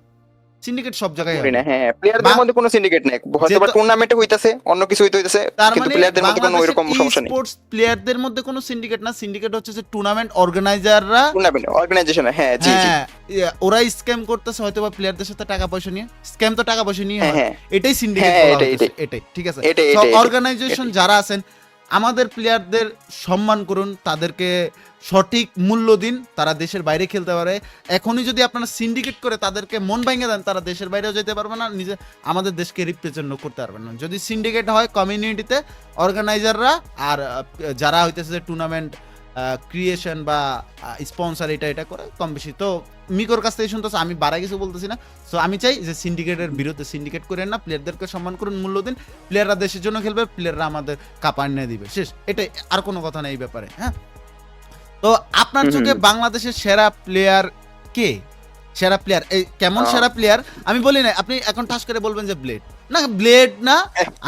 সিন্ডিকেট সব জায়গায় করি হবে। না, হ্যাঁ প্লেয়ারদের মধ্যে কোনো সিন্ডিকেট নাই, হয়তো বা টুর্নামেন্টে হইতাছে, অন্য কিছু হইতেছে, তার কিন্তু মানে প্লেয়ারদের মধ্যে কোনো বাংলাদেশের ওইরকম সমস্যা নেই। স্পোর্টস প্লেয়ারদের মধ্যে কোনো সিন্ডিকেট না, সিন্ডিকেট হচ্ছে যে টুর্নামেন্ট অর্গানাইজাররা, টুর্নামেন্ট অর্গানাইজেশন, হ্যাঁ জি জি, হ্যাঁ ওরা স্ক্যাম করতেছে হয়তো বা প্লেয়ারদের সাথে টাকা পয়সা নিয়ে, স্ক্যাম তো টাকা পয়সা নিয়ে হ্যাঁ হয়, হ্যাঁ এটাই সিন্ডিকেট হ্যাঁ, বলা এটাই হইতেছে, এটাই এটাই ঠিক আছে। এটাই সো এটাই অর্গানাইজেশন যারা আছেন আমাদের প্লেয়ারদের সম্মান করুন, তাদেরকে সঠিক মূল্য দিন, তারা দেশের বাইরে খেলতে পারে। এখনই যদি আপনারা সিন্ডিকেট করে তাদেরকে মন ভেঙে দেন, তারা দেশের বাইরেও যেতে পারবে না, নিজে আমাদের দেশকে রিপ্রেজেন্ট করতে পারবে না। যদি সিন্ডিকেট হয় কমিউনিটিতে, অর্গানাইজাররা আর যারা হইতেছে যে টুর্নামেন্ট ক্রিয়েশন বা স্পন্সর এটা করে কম বেশি, তো মিকোর কাছ থেকে শুনতেছে, আমি বাড়া কিছু বলতেছি না। সো আমি চাই যে সিন্ডিকেটের বিরুদ্ধে, সিন্ডিকেট করেন না, প্লেয়ারদেরকে সম্মান করুন, মূল্য দিন, প্লেয়াররা দেশের জন্য খেলবে, প্লেয়াররা আমাদের কাপ আনিয়ে দিবে, শেষ, এটাই, আর কোনো কথা নেই এই ব্যাপারে। হ্যাঁ, তো আপনার চোখে বাংলাদেশের সেরা প্লেয়ার কে? সেরা প্লেয়ার এই কেমন সেরা প্লেয়ার আমি বলি না, আপনি এখন ঠাস করে বলবেন যে ব্লেড না, ব্লেড না,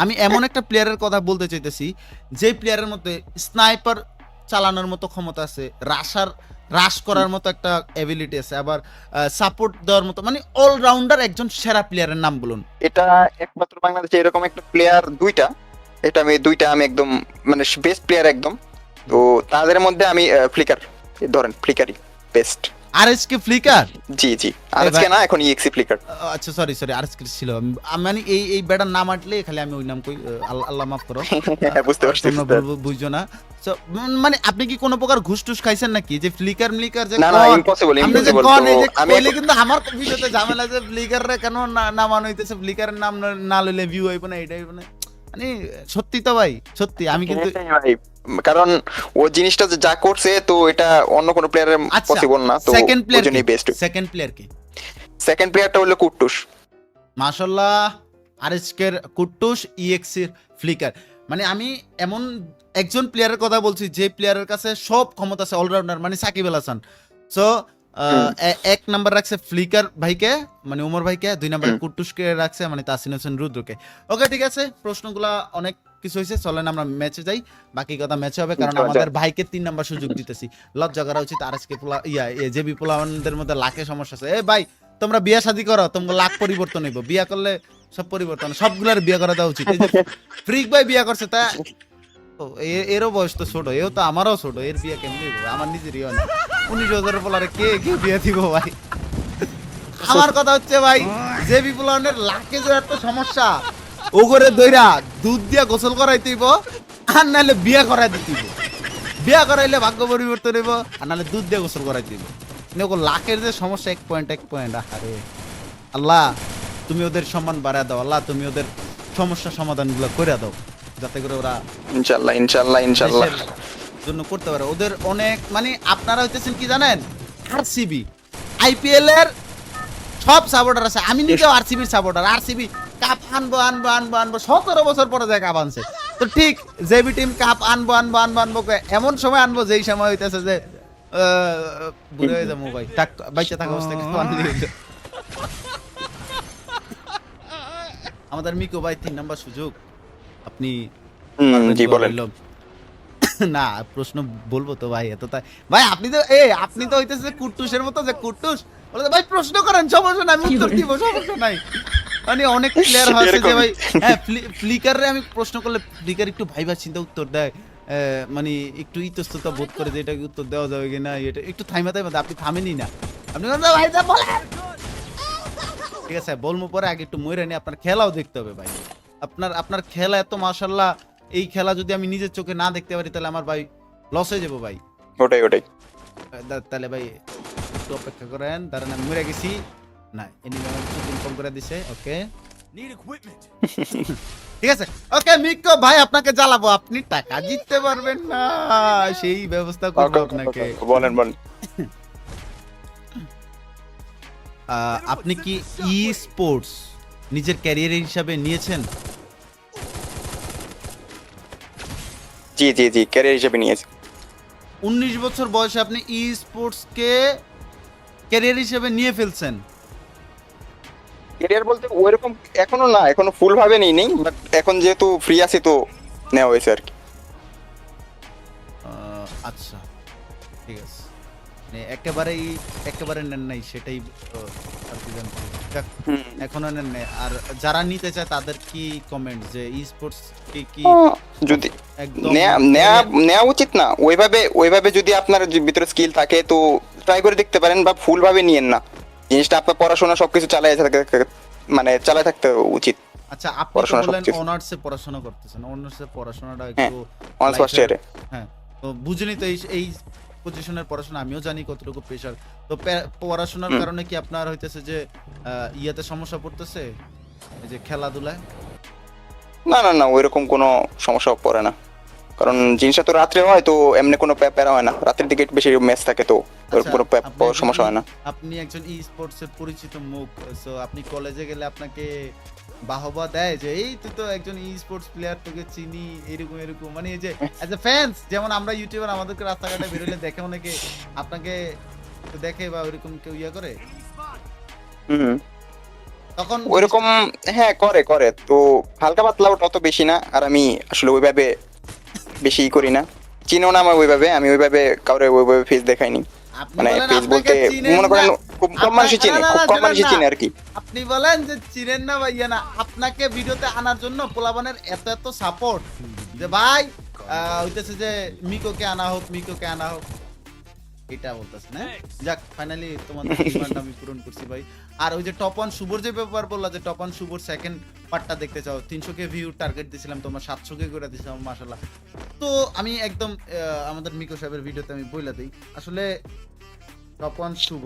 আমি এমন একটা প্লেয়ারের কথা বলতে চাইতেছি যে প্লেয়ারের মধ্যে স্নাইপার চালানোর মতো ক্ষমতা আছে, রাশ করার মতো একটা এবিলিটি আছে, আবার সাপোর্ট দেওয়ার মতো, মানে অলরাউন্ডার একজন সেরা প্লেয়ারের নাম বলুন। এটা একমাত্র বাংলাদেশে এরকম একটা প্লেয়ার দুইটা, এটা আমি দুইটা আমি একদম মানে বেস্ট প্লেয়ার একদম। তো তাদের মধ্যে আমি ফ্লিকার, ধরেন ফ্লিকারই বেস্ট। RSK flicker? জি জি, আজকে না, এখন ইএক্সি ফ্লিকার। আচ্ছা সরি আরএসকে ছিল, মানে এই ব্যাটার নাম আটলে খালি আমি ওই নাম কই, আল্লাহ মাফ করো, বুঝতে পারছি, তোমরা বুঝছো না। So, মানে আপনি কি কোনো প্রকার ঘুষ টুস খাইছেন নাকি যে ফ্লিকার যে না না, ইম্পসিবল আপনি যে ইম্পসিবল। কোন এই যে আমি কইলে কিন্তু আমার ভিডিওতে ঝামেলা যে ফ্লিকার রে কেন নাম হইতেছে, ফ্লিকারের নাম না লইলে ভিউ হইব না, এটাই মানে মানে সত্যি তো ভাই, সত্যি আমি কিন্তু এটাই ভাই, কারণ ও জিনিসটা যে যা করছে, তো এটা অন্য কোনো প্লেয়ারের পসিবল না, তো সেকেন্ড প্লেয়ার ওজনই বেস্ট। সেকেন্ড প্লেয়ার কি? সেকেন্ড প্লেয়ারটা হলো কুট্টুস। মাশাআল্লাহ, আরএসকের কুট্টুস, ইএক্সির ফ্লিকার, মানে আমি এমন একজন প্লেয়ারের কথা বলছি যে প্লেয়ারের কাছে সব ক্ষমতা আছে, অলরাউন্ডার, মানে সাকিব আল হাসান। সো এক নাম্বার রাখছে ফ্লিকার ভাইকে, মানে উমর ভাইকে, দুই নাম্বারে কুট্টুসকে রাখছে, মানে তাসিন হোসেন রুদ্রকে। ওকে ঠিক আছে, প্রশ্নগুলা অনেক কিছু হয়েছে, চলেন আমরা ম্যাচে যাই, বাকি কথা ম্যাচে হবে, কারণ আমাদের ভাইকে 3 নাম্বার সুযোগ দিতেছি, লজ্জা করা উচিত। আরএসকে পোলা জেবি পোলাওয়ানদের মধ্যে লাখে সমস্যা আছে। এ ভাই তোমরা বিয়া শাদী করো, তোমরা লাখ পরিবর্তন হইব, বিয়া করলে সব পরিবর্তন, সবগুলার বিয়া করা দেওয়া উচিত। এই যে ফ্রিক ভাই বিয়া করছে, তা এরও বয়স তো ছোট, এও তো আমারও ছোট, এর বিয়া কেমনি হইব? আমার নিজেরই হয় না। 19,000 পোলারে কে বিয়া দিব ভাই? আমার কথা হচ্ছে ভাই, যে বিপ্লবের লাখে যে এত সমস্যা, ও করে দইরা দুধ দিয়া গোসল করাইতে হইব, আর নাহলে বিয়া করাই দিতে হইব। বিয়া করাইলে ভাগ্য পরিবর্তন হইব, আর নাহলে দুধ দিয়ে গোসল করাইতে হইব। দেখো লাখের যে সমস্যা, এক পয়েন্ট আরে আল্লাহ তুমি ওদের সম্মান বাড়ায় দাও, আল্লাহ তুমি ওদের সমস্যা সমাধানগুলো করে দাও, যাতে করে ওরা ইনশাআল্লাহ ইনশাআল্লাহ ইনশাআল্লাহ দেশের জন্য করতে পারে। ওদের অনেক, মানে আপনারা হইতেছেন কি জানেন, আরসিবি আইপিএল এর সব সাপোর্টার আছে, আমি নিজেও আরসিবির সাপোর্টার। আরসিবি কাপ আনবো 17 বছর পরে যায় কাপ আনছে, তো ঠিক জেবি টিম কাপ আনবো এমন সময় আনবো যেই সময় হইতেছে যে বুড়ো হয়ে যাবো ভাই, থাক বাইচা থাকা অবস্থায় কাপ আনলে হইতো। আমাদের মিকো ভাই 3 নাম্বার সুযোগ, আপনি জি বলেন। না প্রশ্ন বলবো তো ভাই, এত তাই ভাই, আপনি তো হইতেছে কুট্টুসের মতো, যে কুট্টুস বলে ভাই প্রশ্ন করেন, সমস্যা নাই, আমি উত্তর দিব, সমস্যা নাই। মানে অনেক প্লেয়ার আছে যে ভাই, হ্যাঁ ফ্লিকারে আমি প্রশ্ন করলে ফ্লিকার একটু ভাইবা চিন্তা উত্তর দেয়, মানে একটু ইতস্ততা বোধ করে যে এটাকে উত্তর দেওয়া যাবে কিনা, এটা একটু থাইমা, আপনি থামেনই না, আপনি ভাই বলেন। ঠিক আছে বলবো পরে, আগে একটু মইরা নিয়ে আপনার খেলাও দেখতে হবে ভাই। আপনার খেলা এত মাশাআল্লাহ, এই খেলা যদি আমি নিজের চোখে না দেখতে পারি তাহলে আমার ভাই লস হয়ে যাবো ভাই। ওটাই তাহলে ভাই একটু অপেক্ষা করেন, দাঁড়ান আমি মরে গেছি না, এনিমে ইনফর্ম করে দিছে। ওকে ঠিক আছে, ওকে মিকো ভাই আপনাকে জ্বালাবো, আপনি টাকা জিততে পারবেন না, সেই ব্যবস্থা করবো আপনাকে। বলেন। আপনি কি ই স্পোর্টস নিজের ক্যারিয়ার হিসাবে নিয়েছেন? জি ক্যারিয়ার হিসেবে নিয়েছি। 19 বছর বয়সে আপনি ই স্পোর্টস কে ক্যারিয়ার হিসেবে নিয়ে ফেলছেন? ক্যারিয়ার বলতে ওইরকম এখনো না, এখনো ফুল ভাবে নেই, বাট এখন যেহেতু ফ্রি আছি তো নেওয়া হয়েছে আর কি। আচ্ছা ঠিক আছে, মানে একেবারে নেন নাই সেটাই আর কি জানতে চাই। যাক, হুম। এখনো নেন নাই। আর যারা নিতে চায় তাদের কি কমেন্ট যে ই স্পোর্টস কি যদি একদম নেয়া নেয়া নেওয়া উচিত না, ওইভাবে যদি আপনার ভিতরে স্কিল থাকে তো ট্রাই করে দেখতে পারেন, বা ফুল ভাবে নিয়েন না জিনিসটা। আপনার পড়াশোনা সবকিছু মানে চালায় থাকতে উচিত। আচ্ছা, আপনি তো পড়াশোনা বললেন সবচেয়ে- অনার্সে পড়াশোনা করতেছেন, অনার্সে পড়াশোনাটা হ্যাঁ, একটু অনার্স ফার্স্ট লাইফের, ইয়ারে। হ্যাঁ, তো বুঝিনি তো এই পজিশনের পড়াশোনা আমিও জানি কতটুকু প্রেশার। তো পড়াশোনার হুম। কারণে কি আপনার হইতেছে যে ইয়াতে সমস্যা পড়তেছে, এই যে খেলাধুলায়? না না না, ওইরকম কোনো সমস্যা পড়ে না, কারণ জিনিসটা তো রাত্রে হয়, তো এমনি কোনো প্যারা হয় না, রাতের দিকে একটু বেশি ম্যাচ থাকে, তো আচ্ছা, কোনো আপনি একজন সমস্যা হয় না। আপনি একজন ই স্পোর্টস এর পরিচিত মুখ, সো আপনি কলেজে গেলে আপনাকে বাহবা দেয় যে এই তুই তো একজন ই স্পোর্টস প্লেয়ার, তোকে চিনি, এরকম এরকম, মানে এই যে অ্যাজ এ ফ্যান্স, যেমন আমরা ইউটিউবার আমাদেরকে রাস্তাঘাটে বেরোলে দেখে অনেকে আপনাকে তো দেখে বা ওইরকম কেউ ইয়া করে, হুম। তখন ওইরকম, হ্যাঁ, করে করে তো, হালকা পাতলা, ওটা অত বেশি না। আর আমি আসলে ওইভাবে বেশি করি না, চিনো না আমার ওইভাবে, আমি ওইভাবে কাউরে ওইভাবে ফেস দেখাইনি। আপনি মানে বলেন ফেস আপনাকে বলতে চিনেন মনে করেন না, খুব কম মানুষই চিনে, না, খুব না, কম শুনেন মানুষই না। চিনে আর কি। আপনি বলেন যে চিনেন না বা ইয়ে না, আপনাকে ভিডিওতে আনার জন্য পোলাবানের এত সাপোর্ট যে ভাই হইতেছে যে মিকোকে আনা হোক, মিকোকে আনা হোক, এটা বলতেছে না। যাক, ফাইনালি তোমাদের ডিমান্ড আমি পূরণ করছি ভাই। আর ওই যে টপ ওয়ান শুভর যে ব্যাপার বললা, যে টপ ওয়ান শুভর সেকেন্ড পার্টটা দেখতে চাও, 300 কে ভিউ টার্গেট দিয়েছিলাম, তোমরা 700 কে করে দিয়েছিলাম, মাশাআল্লাহ। তো আমি একদম আমাদের মিকো সাহেবের ভিডিওতে আমি বইলা দিই, আসলে টপ ওয়ান শুভ,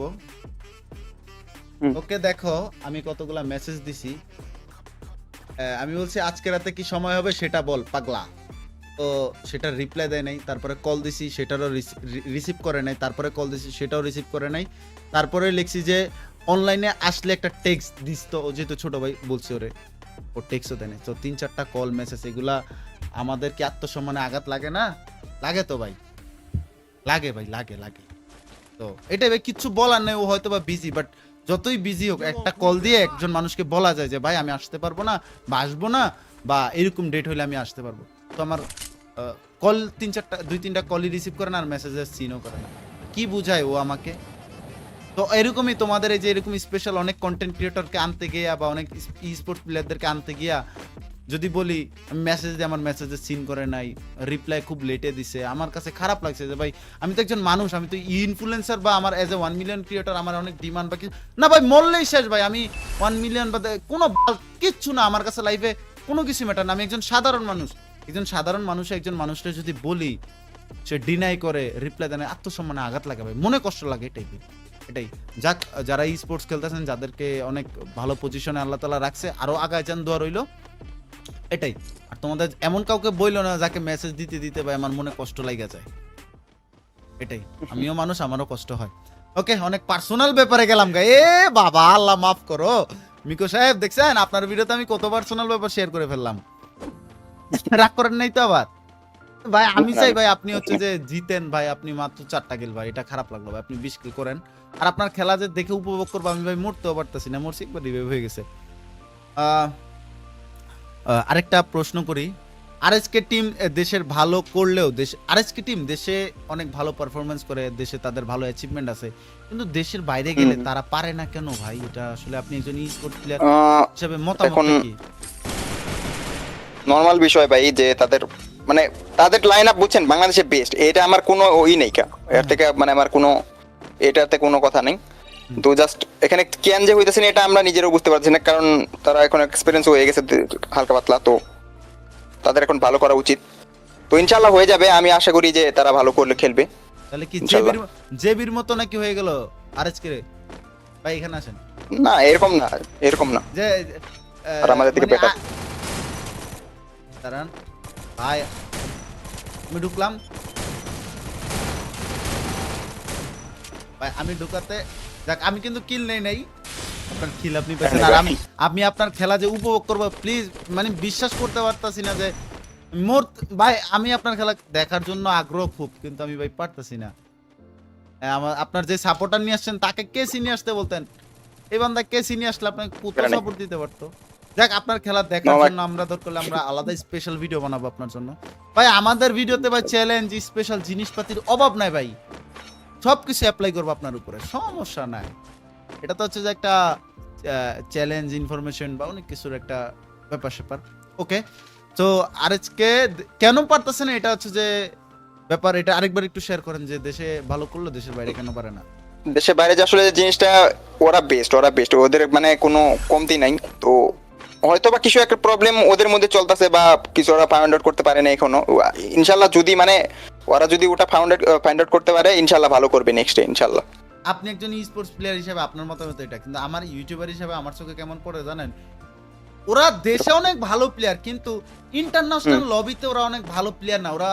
হুম। ওকে দেখো আমি কতগুলা মেসেজ দিছি, আমি বলছি আজকে রাতে কি সময় হবে সেটা বল পাগলা, তো সেটা রিপ্লাই দেয় নাই। তারপরে কল দিছি, সেটারও রিসিভ করে নাই। তারপরে কল দিছি, সেটাও রিসিভ করে নাই। তারপরে লিখছি যে অনলাইনে আসলে একটা টেক্সট দিস, তো ও যেহেতু ছোট ভাই বলছি ওরে, ও টেক্সটও দেয় নাই। তো 3-4টা কল মেসেজ, এগুলা আমাদের কি আত্মসম্মানে আঘাত লাগে না? লাগে তো ভাই, লাগে ভাই, লাগে লাগে। তো এটাই ভাই, কিচ্ছু বলার নেই, ও হয়তো বা বিজি, বাট যতই বিজি হোক একটা কল দিয়ে একজন মানুষকে বলা যায় যে ভাই আমি আসতে পারবো না, বা আসবো না, বা এরকম ডেট হইলে আমি আসতে পারবো। তো আমার কল 2-3টা কলই রিসিভ করে না, আর মেসেজের সিনও করে না। কি বুঝায় ও আমাকে? তো এরকমই তোমাদের এই যে এরকম স্পেশাল অনেক কন্টেন্ট ক্রিয়েটরকে আনতে গিয়া, বা অনেক ই স্পোর্টস প্লেয়ারদেরকে আনতে গিয়া যদি বলি মেসেজ দিয়ে আমার মেসেজে সিন করে নাই, রিপ্লাই খুব লেটে দিছে, আমার কাছে খারাপ লাগছে যে ভাই আমি তো একজন মানুষ, আমি তো ইনফ্লুয়েন্সার, বা আমার এজ এ 1 মিলিয়ন ক্রিয়েটর আমার অনেক ডিমান্ড বা কিছু না ভাই, মরলেই শেষ ভাই। আমি 1 মিলিয়ন বা কোনো কিচ্ছু না আমার কাছে, লাইফে কোনো কিছু ম্যাটার না। আমি একজন সাধারণ মানুষ, একজন সাধারণ মানুষ, একজন মানুষটা যদি বলি সে ডিনাই করে, রিপ্লাই দেয় না, আত্মসম্মানে আঘাত লাগে ভাই, মনে কষ্ট লাগে, এটাই এটাই। যাক, যারা ই স্পোর্টস খেলতেছেন, যাদেরকে অনেক ভালো পজিশনে আল্লাহ তাআলা রাখছে, আরো আগায় যান, দোয়া রইলো, এটাই। আর তোমাদের এমন কাউকে বইলো না যাকে মেসেজ দিতে দিতে ভাই আমার মনে কষ্ট লাগা যায়, এটাই। আমিও মানুষ, আমারও কষ্ট হয়। ওকে, অনেক পার্সোনাল ব্যাপারে গেলাম গা, এ বাবা, আল্লাহ মাফ করো। মিকো সাহেব দেখছেন আপনার ভিডিওতে আমি কত পার্সোনাল ব্যাপার শেয়ার করে ফেললাম, রাগ করেন নাই তো আবার? ভাই আমি চাই ভাই আপনি হচ্ছে যে জিতেন ভাই, আপনি মাত্র 4টা কিল ভাই, এটা খারাপ লাগলো ভাই, আপনি 20 কিল করেন। আর আপনার খেলা যে দেখে উপভোগ করবো আমি ভাই, মরতেও পারতেছি না, মরছি একবার রিভাইভ হয়ে গেছে। আরেকটা প্রশ্ন করি, আরএসকে টিম দেশের ভালো করলেও, আরএসকে টিম দেশে অনেক ভালো পারফরমেন্স করে, দেশে তাদের ভালো অ্যাচিভমেন্ট আছে, কিন্তু দেশের বাইরে গেলে তারা পারে না কেন ভাই? এটা আসলে আপনি একজন ই স্পোর্টস প্লেয়ার হিসেবে মতামতটা কি? নর্মাল বিষয় ভাই, যে তাদের মানে তাদের লাইন আপ বুঝছেন বাংলাদেশের বেস্ট, এটা আমার কোনো ওই নেই কা, এর থেকে মানে আমার কোনো এটাতে কোনো কথা নেই। তো জাস্ট এখানে কেন যে হইতেছে না এটা আমরা নিজেরাও বুঝতে পারছি না, কারণ তারা এখন এক্সপিরিয়েন্স হয়ে গেছে হালকা পাতলা, তো তাদের এখন ভালো করা উচিত। তো ইনশাআল্লাহ হয়ে যাবে, আমি আশা করি যে তারা ভালো করলে খেলবে। তাহলে কি ইনশাল্লাহ। জেবির মতো নাকি হয়ে গেল আরএসকে ভাই? এখানে আসেন। না এরকম না, এরকম না, যে আর আমাদের দিকে মানে বেটার। দাঁড়ান ভাই, আমি ঢুকলাম ভাই, আমি ঢুকাতে, যাক আমি কিন্তু কিল নেই নাই, আপনার কিল আপনি পেয়েছেন, আর আমি আপনার খেলা যে উপভোগ করবো, প্লিজ মানে বিশ্বাস করতে পারতাছি না যে মোর ভাই, আমি আপনার খেলা দেখার জন্য আগ্রহ খুব, কিন্তু আমি ভাই পারতাছি না। আমার আপনার যে সাপোর্টার নিয়ে আসছেন তাকে কে চিনিয়ে আসতে বলতেন, এই বান্দা কে চিনিয়ে আসলে আপনাকে কত সাপোর্ট দিতে পারতো। যাক, আপনার খেলা দেখার জন্য আমরা দরকার হলে আমরা আলাদা স্পেশাল ভিডিও বানাবো আপনার জন্য ভাই। আমাদের ভিডিওতে ভাই চ্যালেঞ্জ স্পেশাল জিনিসপাতির অভাব নাই ভাই, সবকিছু অ্যাপ্লাই করবো আপনার উপরে, সমস্যা নাই। এটা তো হচ্ছে যে একটা চ্যালেঞ্জ, ইনফরমেশন বা অনেক কিছুর একটা ব্যাপার স্যাপার। ওকে, তো আজকে কেন পারতেছে না, এটা হচ্ছে যে ব্যাপার। এটা আরেকবার একটু শেয়ার করেন যে দেশে ভালো করলো, দেশের বাইরে কেন পারে না? দেশের বাইরে যে আসলে জিনিসটা ওরা বেস্ট, ওদের মানে কোনো কমতি নাই। তো হয়তো বা কিছু একটা প্রবলেম ওদের মধ্যে চলতেছে বা কিছু ওরা ফাইন্ড আউট করতে পারে না এখনো। ইনশাল্লাহ যদি মানে ওরা যদি ওটা ফাইন্ড আউট করতে পারে, ইনশাল্লাহ ভালো করবে নেক্সটে ইনশাল্লাহ। আপনি একজন ই স্পোর্টস প্লেয়ার হিসেবে আপনার মতামত এটা, কিন্তু আমার ইউটিউবার হিসেবে আমার চোখে কেমন পড়ে জানেন? ওরা দেশে অনেক ভালো প্লেয়ার, কিন্তু ইন্টারন্যাশনাল লবিতে ওরা অনেক ভালো প্লেয়ার না, ওরা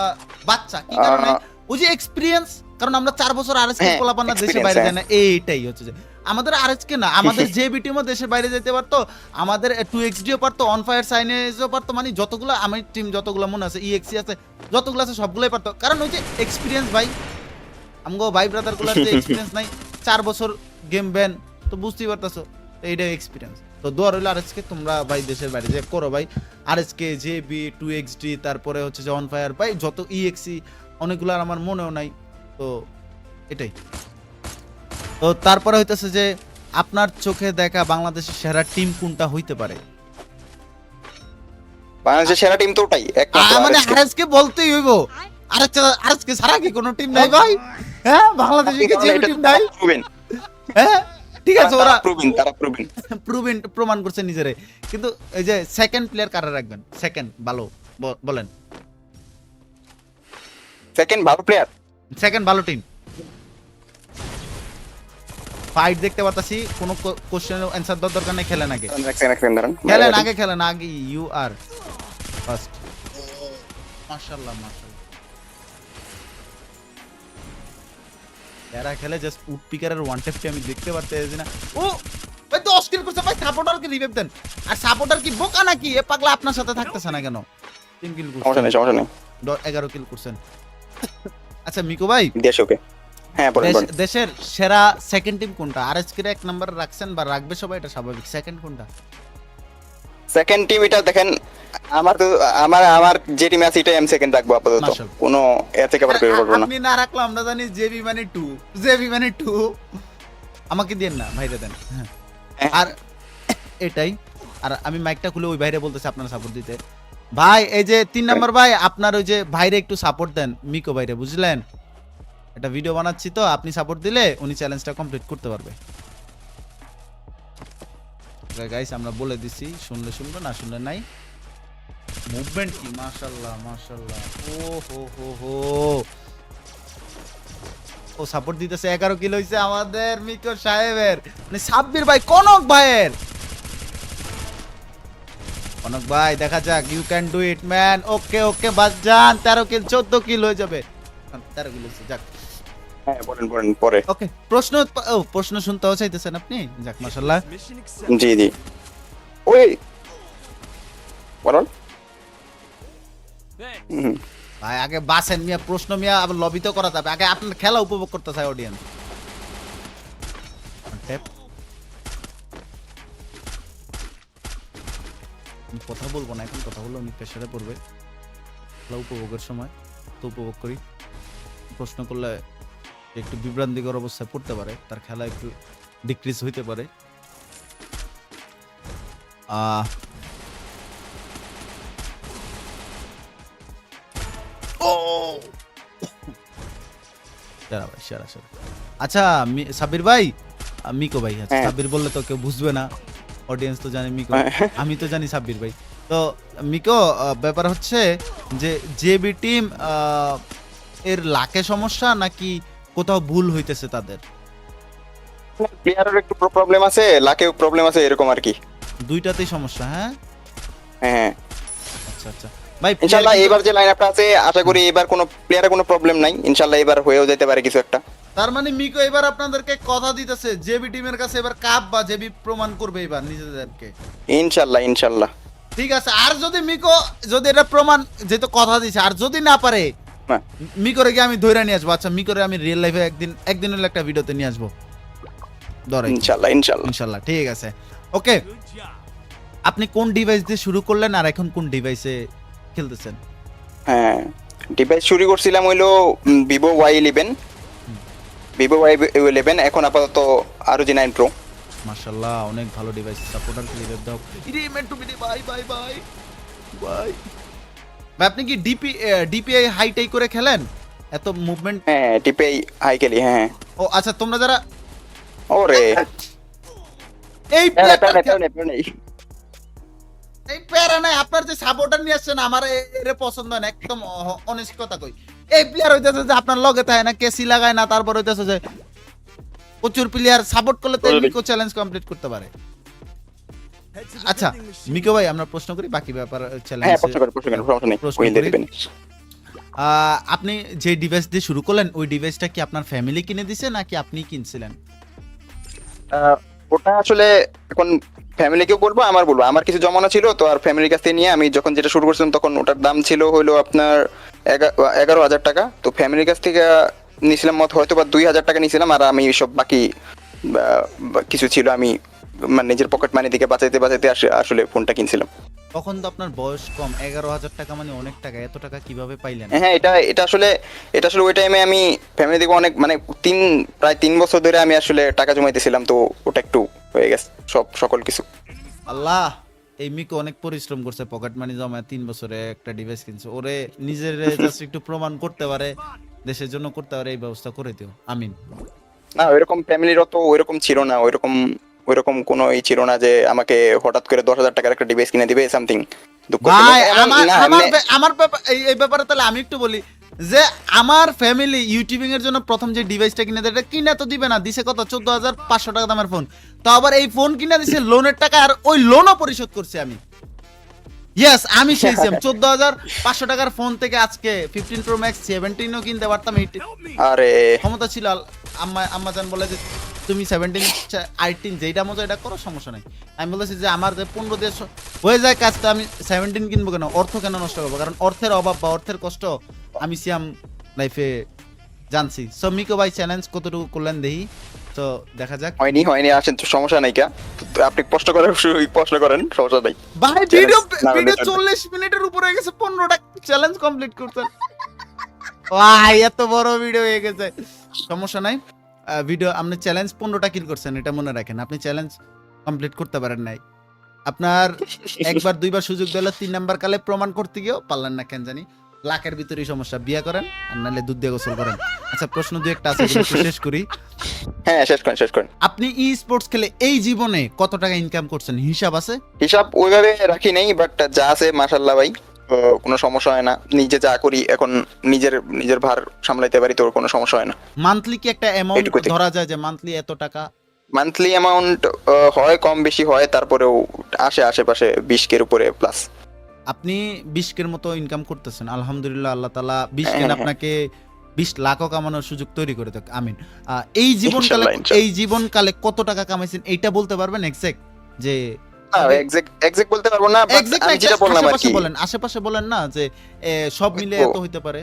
বাচ্চা। কি কারণে? ওই যে এক্সপিরিয়েন্স, কারণ আমরা 4 বছর আরএসকে পোলাপান না দেশে বাইরে যায় না, এইটাই হচ্ছে যে আমাদের আরএসকে না, আমাদের জেবি টিমও দেশের বাইরে যেতে পারতো, আমাদের 2xDও পারতো, অন ফায়ার সাইনেজও পারতো, মানে যতগুলো আমার টিম যতগুলো মনে আছে, ইএক্সি আছে, যতগুলো আছে সবগুলোই পারতো। কারণ ওই যে এক্সপিরিয়েন্স ভাই, আমগো ভাই ব্রাদার গুলার যে এক্সপিরিয়েন্স নাই, 4 বছর গেম ব্যান, তো বুঝতেই পারতাছো, এইটাই এক্সপিরিয়েন্স। তো দোয়া রইল আরএসকে, তোমরা ভাই দেশের বাইরে যে করো ভাই, আরএসকে, জেবি, 2xD, তারপরে হচ্ছে যে অন ফায়ার ভাই, যত ইএক্সি অনেকগুলো আর আমার মনেও নাই। তো এটাই। তো তারপরে হইতেছে যে আপনার চোখে দেখা বাংলাদেশের সেরা টিম কোনটা হইতে পারে? বাংলাদেশের সেরা টিম তো ওটাই মানে আরএসকে বলতেই হইব, আরএসকে ছাড়া কি কোনো টিম নাই ভাই? হ্যাঁ, বাংলাদেশে কি জেবি টিম নাই? হ্যাঁ ঠিক আছে, ওরা প্রমাণ করছে নিজেরে। কিন্তু এই যে সেকেন্ড প্লেয়ার কারা রাখবেন? সেকেন্ড ভালো বলেন, সেকেন্ড ভালো প্লেয়ার, সেকেন্ড ভালো টিম। ফাইট দেখতে পাচ্ছি, কোনো কোশ্চেনের অ্যানসার দেওয়ার দরকার নেই, খেলেন আগে, খেলেন আগে, ইউ আর ফার্স্ট। মাশাআল্লাহ মাশাআল্লাহ, এরা খেলে জাস্ট উড পিকারের ওয়ান ট্যাপটি আমি দেখতে পারতেছি না। ও ভাই 10 কিল করছে ভাই, সাপোর্টারকে রিভাইভ দেন। আর সাপোর্টার কি বোকা নাকি? এ পাগলা আপনার সাথে থাকতেছে না কেন? 3 কিল করছে, সমস্যা নেই 11 কিল করছেন। আচ্ছা মিকো ভাই, দেশকে হ্যাঁ বলেন। দেশের সেরা সেকেন্ড টিম কোনটা? আরএসকে এক নাম্বার রাখছেন বা রাখবে সবাই, এটা স্বাভাবিক। সেকেন্ড কোনটা? সেকেন্ড টিম এটা দেখেন, আমার যে টিম আছে এটা আমি সেকেন্ড রাখবো আপাতত, কোনো এর থেকে আবার বের করব না। আপনি না রাখলে আমরা জানি জেবি মানে 2, জেবি মানে 2, আমাকে দেন না ভাইরে দেন। আর এটাই। আর আমি মাইকটা খুলে ওই বাইরে বলতেছি আপনারা সাপোর্ট দিতে। ভাই এই যে 3 নাম্বার ভাই, আপনার ওই যে ভাইরে একটু সাপোর্ট দেন, মিকো ভাইরে, বুঝলেন? এটা ভিডিও বানাচ্ছি তো, আপনি সাপোর্ট দিলে উনি চ্যালেঞ্জটা কমপ্লিট করতে পারবে। গাইস আমরা বলে দিছি, শুনলে শুনবে, না শুনলে নাই। মুভমেন্ট কি মাশাআল্লাহ মাশাআল্লাহ, ও হো হো হো, ও সাপোর্ট দিতেছে। 11 কিলো হইছে আমাদের মিকো সাহেবের, মানে সাব্বির ভাই, কনক ভাইয়ের। কনক ভাই দেখা যাক, you can do it man. Okay okay বাসজান, 13 কিল 14 কিল হয়ে যাবে। 13 কিল হইছে, যাক। হ্যাঁ বলেন পরে। ওকে, প্রশ্ন শুনতেও চাইতেছেন আপনি? যাক মাশাআল্লাহ। জি জি, ওই বলুন ভাই আগে বাসেন মিয়া, প্রশ্ন মিয়া আবার লবিতেও করা যাবে, আগে আপনার খেলা উপভোগ করতে চাই অডিয়েন্স। কথা বলবো না এখন, কথা বললে উনি প্রেশারে পড়বে। খেলা উপভোগের সময় তো উপভোগ করি, প্রশ্ন করলে একটু বিভ্রান্তিকর অবস্থায় পড়তে পারে, তার খেলা একটু ডিক্রিজ হইতে পারে। আচ্ছা সাব্বির ভাই, মিকো ভাই, আচ্ছা সাব্বির বললে তো কেউ বুঝবে না, অডিয়েন্স তো জানে মিকো, আমি তো জানি সাব্বির ভাই। তো মিকো, ব্যাপার হচ্ছে যে জেবি টিম এর লাকে সমস্যা নাকি কোথাও ভুল হইতেছে তাদের? প্লেয়ারের একটু প্রবলেম আছে, লাকেও প্রবলেম আছে, এরকম আর কি, দুইটাতেই সমস্যা। হ্যাঁ হ্যাঁ আচ্ছা আচ্ছা ভাই, ইনশাআল্লাহ এবার যে লাইনআপটা আছে আশা করি এবার কোনো প্লেয়ারের কোনো প্রবলেম নাই, ইনশাআল্লাহ এবার হয়েও যেতে পারে কিছু একটা। তার মানে মিকো এবার আপনাদেরকে কথা দিতেছে জেবি টিমের কাছে এবার কাপ বা জেবি প্রমাণ করবে এবার নিজেদেরকে, ইনশাআল্লাহ। ঠিক আছে। আর যদি মিকো যদি এটা প্রমাণ, যেহেতু কথা দিছে, আর যদি না পারে মিকোরে কি আমি ধরে নিয়ে আসবো। আচ্ছা মিকোরে আমি রিয়েল লাইফে একদিন হলে একটা ভিডিওতে নিয়ে আসবো, ধরে ইনশাআল্লাহ ঠিক আছে। ওকে, আপনি কোন ডিভাইস দিয়ে শুরু করলেন আর এখন কোন ডিভাইসে খেলতেছেন? হ্যাঁ ডিভাইস শুরু করছিলাম হইলো Vivo Y11, Vivo Y11 এখন আপাতত ROG 9 Pro। মাশাআল্লাহ অনেক ভালো ডিভাইস সাপোর্টার ক্লিয়ার দাও ইরে মেন্টু বিডি ভাই ভাই ভাই ভাই ভাই আপনি কি ডিপিআই হাইটাই করে খেলেন এত মুভমেন্ট হ্যাঁ টিপেই হাই খেলি হ্যাঁ। ও আচ্ছা তোমরা যারা ওরে এই প্যারা নেই। এই প্যারা নাই আপনার যে সাপোর্টার নিয়ে আসছেন আমার এর পছন্দ না একদম অনেস্ট কথা কই এই প্লেয়ার হইতাছে যে আপনার লগে থাকে না কেসি লাগায় না তারপর হইতাছে যে প্রচুর প্লেয়ার সাপোর্ট করলে তো মিকো চ্যালেঞ্জ কমপ্লিট করতে পারে আচ্ছা মিকো ভাই আমরা প্রশ্ন করি বাকি ব্যাপার চ্যালেঞ্জ হ্যাঁ প্রশ্ন করেন সমস্যা নেই প্রশ্ন ওই করি। দিবেন। আপনি যে ডিভাইস দিয়ে শুরু করলেন ওই ডিভাইসটা কি আপনার ফ্যামিলি কিনে দিছে নাকি আপনি কিনছিলেন ওটা আসলে এখন ফ্যামিলিকেও বলবো আমার কিছু জমানো ছিল তো আর ফ্যামিলির কাছ থেকে নিয়ে আমি যখন যেটা শুরু করছিলাম তখন ওটার দাম ছিল হলো আপনার 11,000 টাকা। তো ফ্যামিলির কাছ থেকে নিয়েছিলাম হয়তো বা 2,000 টাকা নিয়েছিলাম আর আমি সব বাকি কিছু ছিল আমি মানে নিজের পকেট মানি থেকে বাঁচাইতে আসলে ফোনটা কিনছিলাম। তখন তো আপনার বয়স কম 11,000 টাকা মানে অনেক টাকা এত টাকা কিভাবে পাইলেন হ্যাঁ এটা আসলে ওই টাইমে আমি ফ্যামিলি থেকে অনেক মানে প্রায় 3 বছর ধরে আমি আসলে টাকা জমাইতেছিলাম তো ওটা একটু হয়ে গেছে সকল কিছু। আল্লাহ এই মিকো অনেক পরিশ্রম করছে পকেট মানি জমায় 3 বছরে একটা ডিভাইস কিনছে ওরে নিজের জাস্ট একটু প্রমাণ করতে পারে দেশের জন্য করতে পারে এই ব্যবস্থা করে দিও আমিন না ওইরকম ফ্যামিলির অত ওইরকম ছিল না ওইরকম কোনো ছিল না যে আমাকে হঠাৎ করে 10,000 টাকার একটা ডিভাইস কিনে দিবে সামথিং। ভাই আমার এই ব্যাপারে তাহলে আমি একটু বলি যে আমার ফ্যামিলি ইউটিউবিং এর জন্য প্রথম যে ডিভাইসটা কিনে দেয় এটা কিনা তো দিবে না দিছে কত 14,500 টাকা দামের ফোন তো আবার এই ফোন কিনা দিছে লোনের টাকা আর ওই লোনও পরিশোধ করছি আমি ইয়েস আমি সেই সেম 14,500 টাকার ফোন থেকে আজকে 15 প্রো ম্যাক্স 17ও কিনতে পারতাম আরে ক্ষমতা ছিল আম্মা জান বলে যে তুমি 17 18 যেটা মতো এটা করো সমস্যা নাই আমি বলেছি যে আমার যে 15 দিয়ে হয়ে যায় কাজটা আমি 17 কিনবো কেন অর্থ কেন নষ্ট করবো কারণ অর্থের অভাব বা অর্থের কষ্ট আমি সিয়াম লাইফে জানছি সো মিকো ভাই চ্যালেঞ্জ কতটুকু করলেন দেখি তো দেখা যাক হয়নি আসেন তো সমস্যা নাই কা তো আপনি প্রশ্ন করেন সমস্যা নাই ভাই ভিডিও 40 মিনিটের উপর হয়ে গেছে 15টা চ্যালেঞ্জ কমপ্লিট করতে ভাই এত বড় ভিডিও হয়ে গেছে সমস্যা নাই ভিডিও আপনি চ্যালেঞ্জ 15টা কিল করছেন এটা মনে রাখেন আপনি চ্যালেঞ্জ কমপ্লিট করতে পারেন নাই আপনার একবার দুইবার সুযোগ দিলে 3 নাম্বার কালে প্রমাণ করতে গিয়েও পারলেন না কেন জানি লাখের ভিতরেই সমস্যা বিয়া করেন আর নাহলে দুধ দিয়ে গোসল করেন আচ্ছা প্রশ্ন দুই একটা আছে শেষ করি হ্যাঁ শেষ করেন আপনি ই স্পোর্টস খেলে এই জীবনে কত টাকা ইনকাম করছেন হিসাব আছে হিসাব ওইভাবে রাখি নাই বাট যা আছে মাশাআল্লাহ ভাই কোনো সমস্যা হয় না নিজে যা করি এখন নিজের ভার সামলাইতে পারি তো কোনো সমস্যা হয় না মান্থলি কি একটা অ্যামাউন্ট ধরা যায় যে মান্থলি এত টাকা মান্থলি অ্যামাউন্ট হয় কম বেশি হয় তারপরেও আসে আশেপাশে 20 কের উপরে প্লাস আপনি 20 কের মতো ইনকাম করতেছেন আলহামদুলিল্লাহ আল্লাহ তাআলা 20 কেন আপনাকে 20 লাখও কামানোর সুযোগ তৈরি করে দেখ আমিন এই জীবনকালে কত টাকা কামাইছেন এইটা বলতে পারবেন এক্সাক্ট যে এক্সাক্ট বলতে পারবো না বাট আমি যেটা বললাম আর কি বলেন আশেপাশে বলেন না যে সব মিলে এত হইতে পারে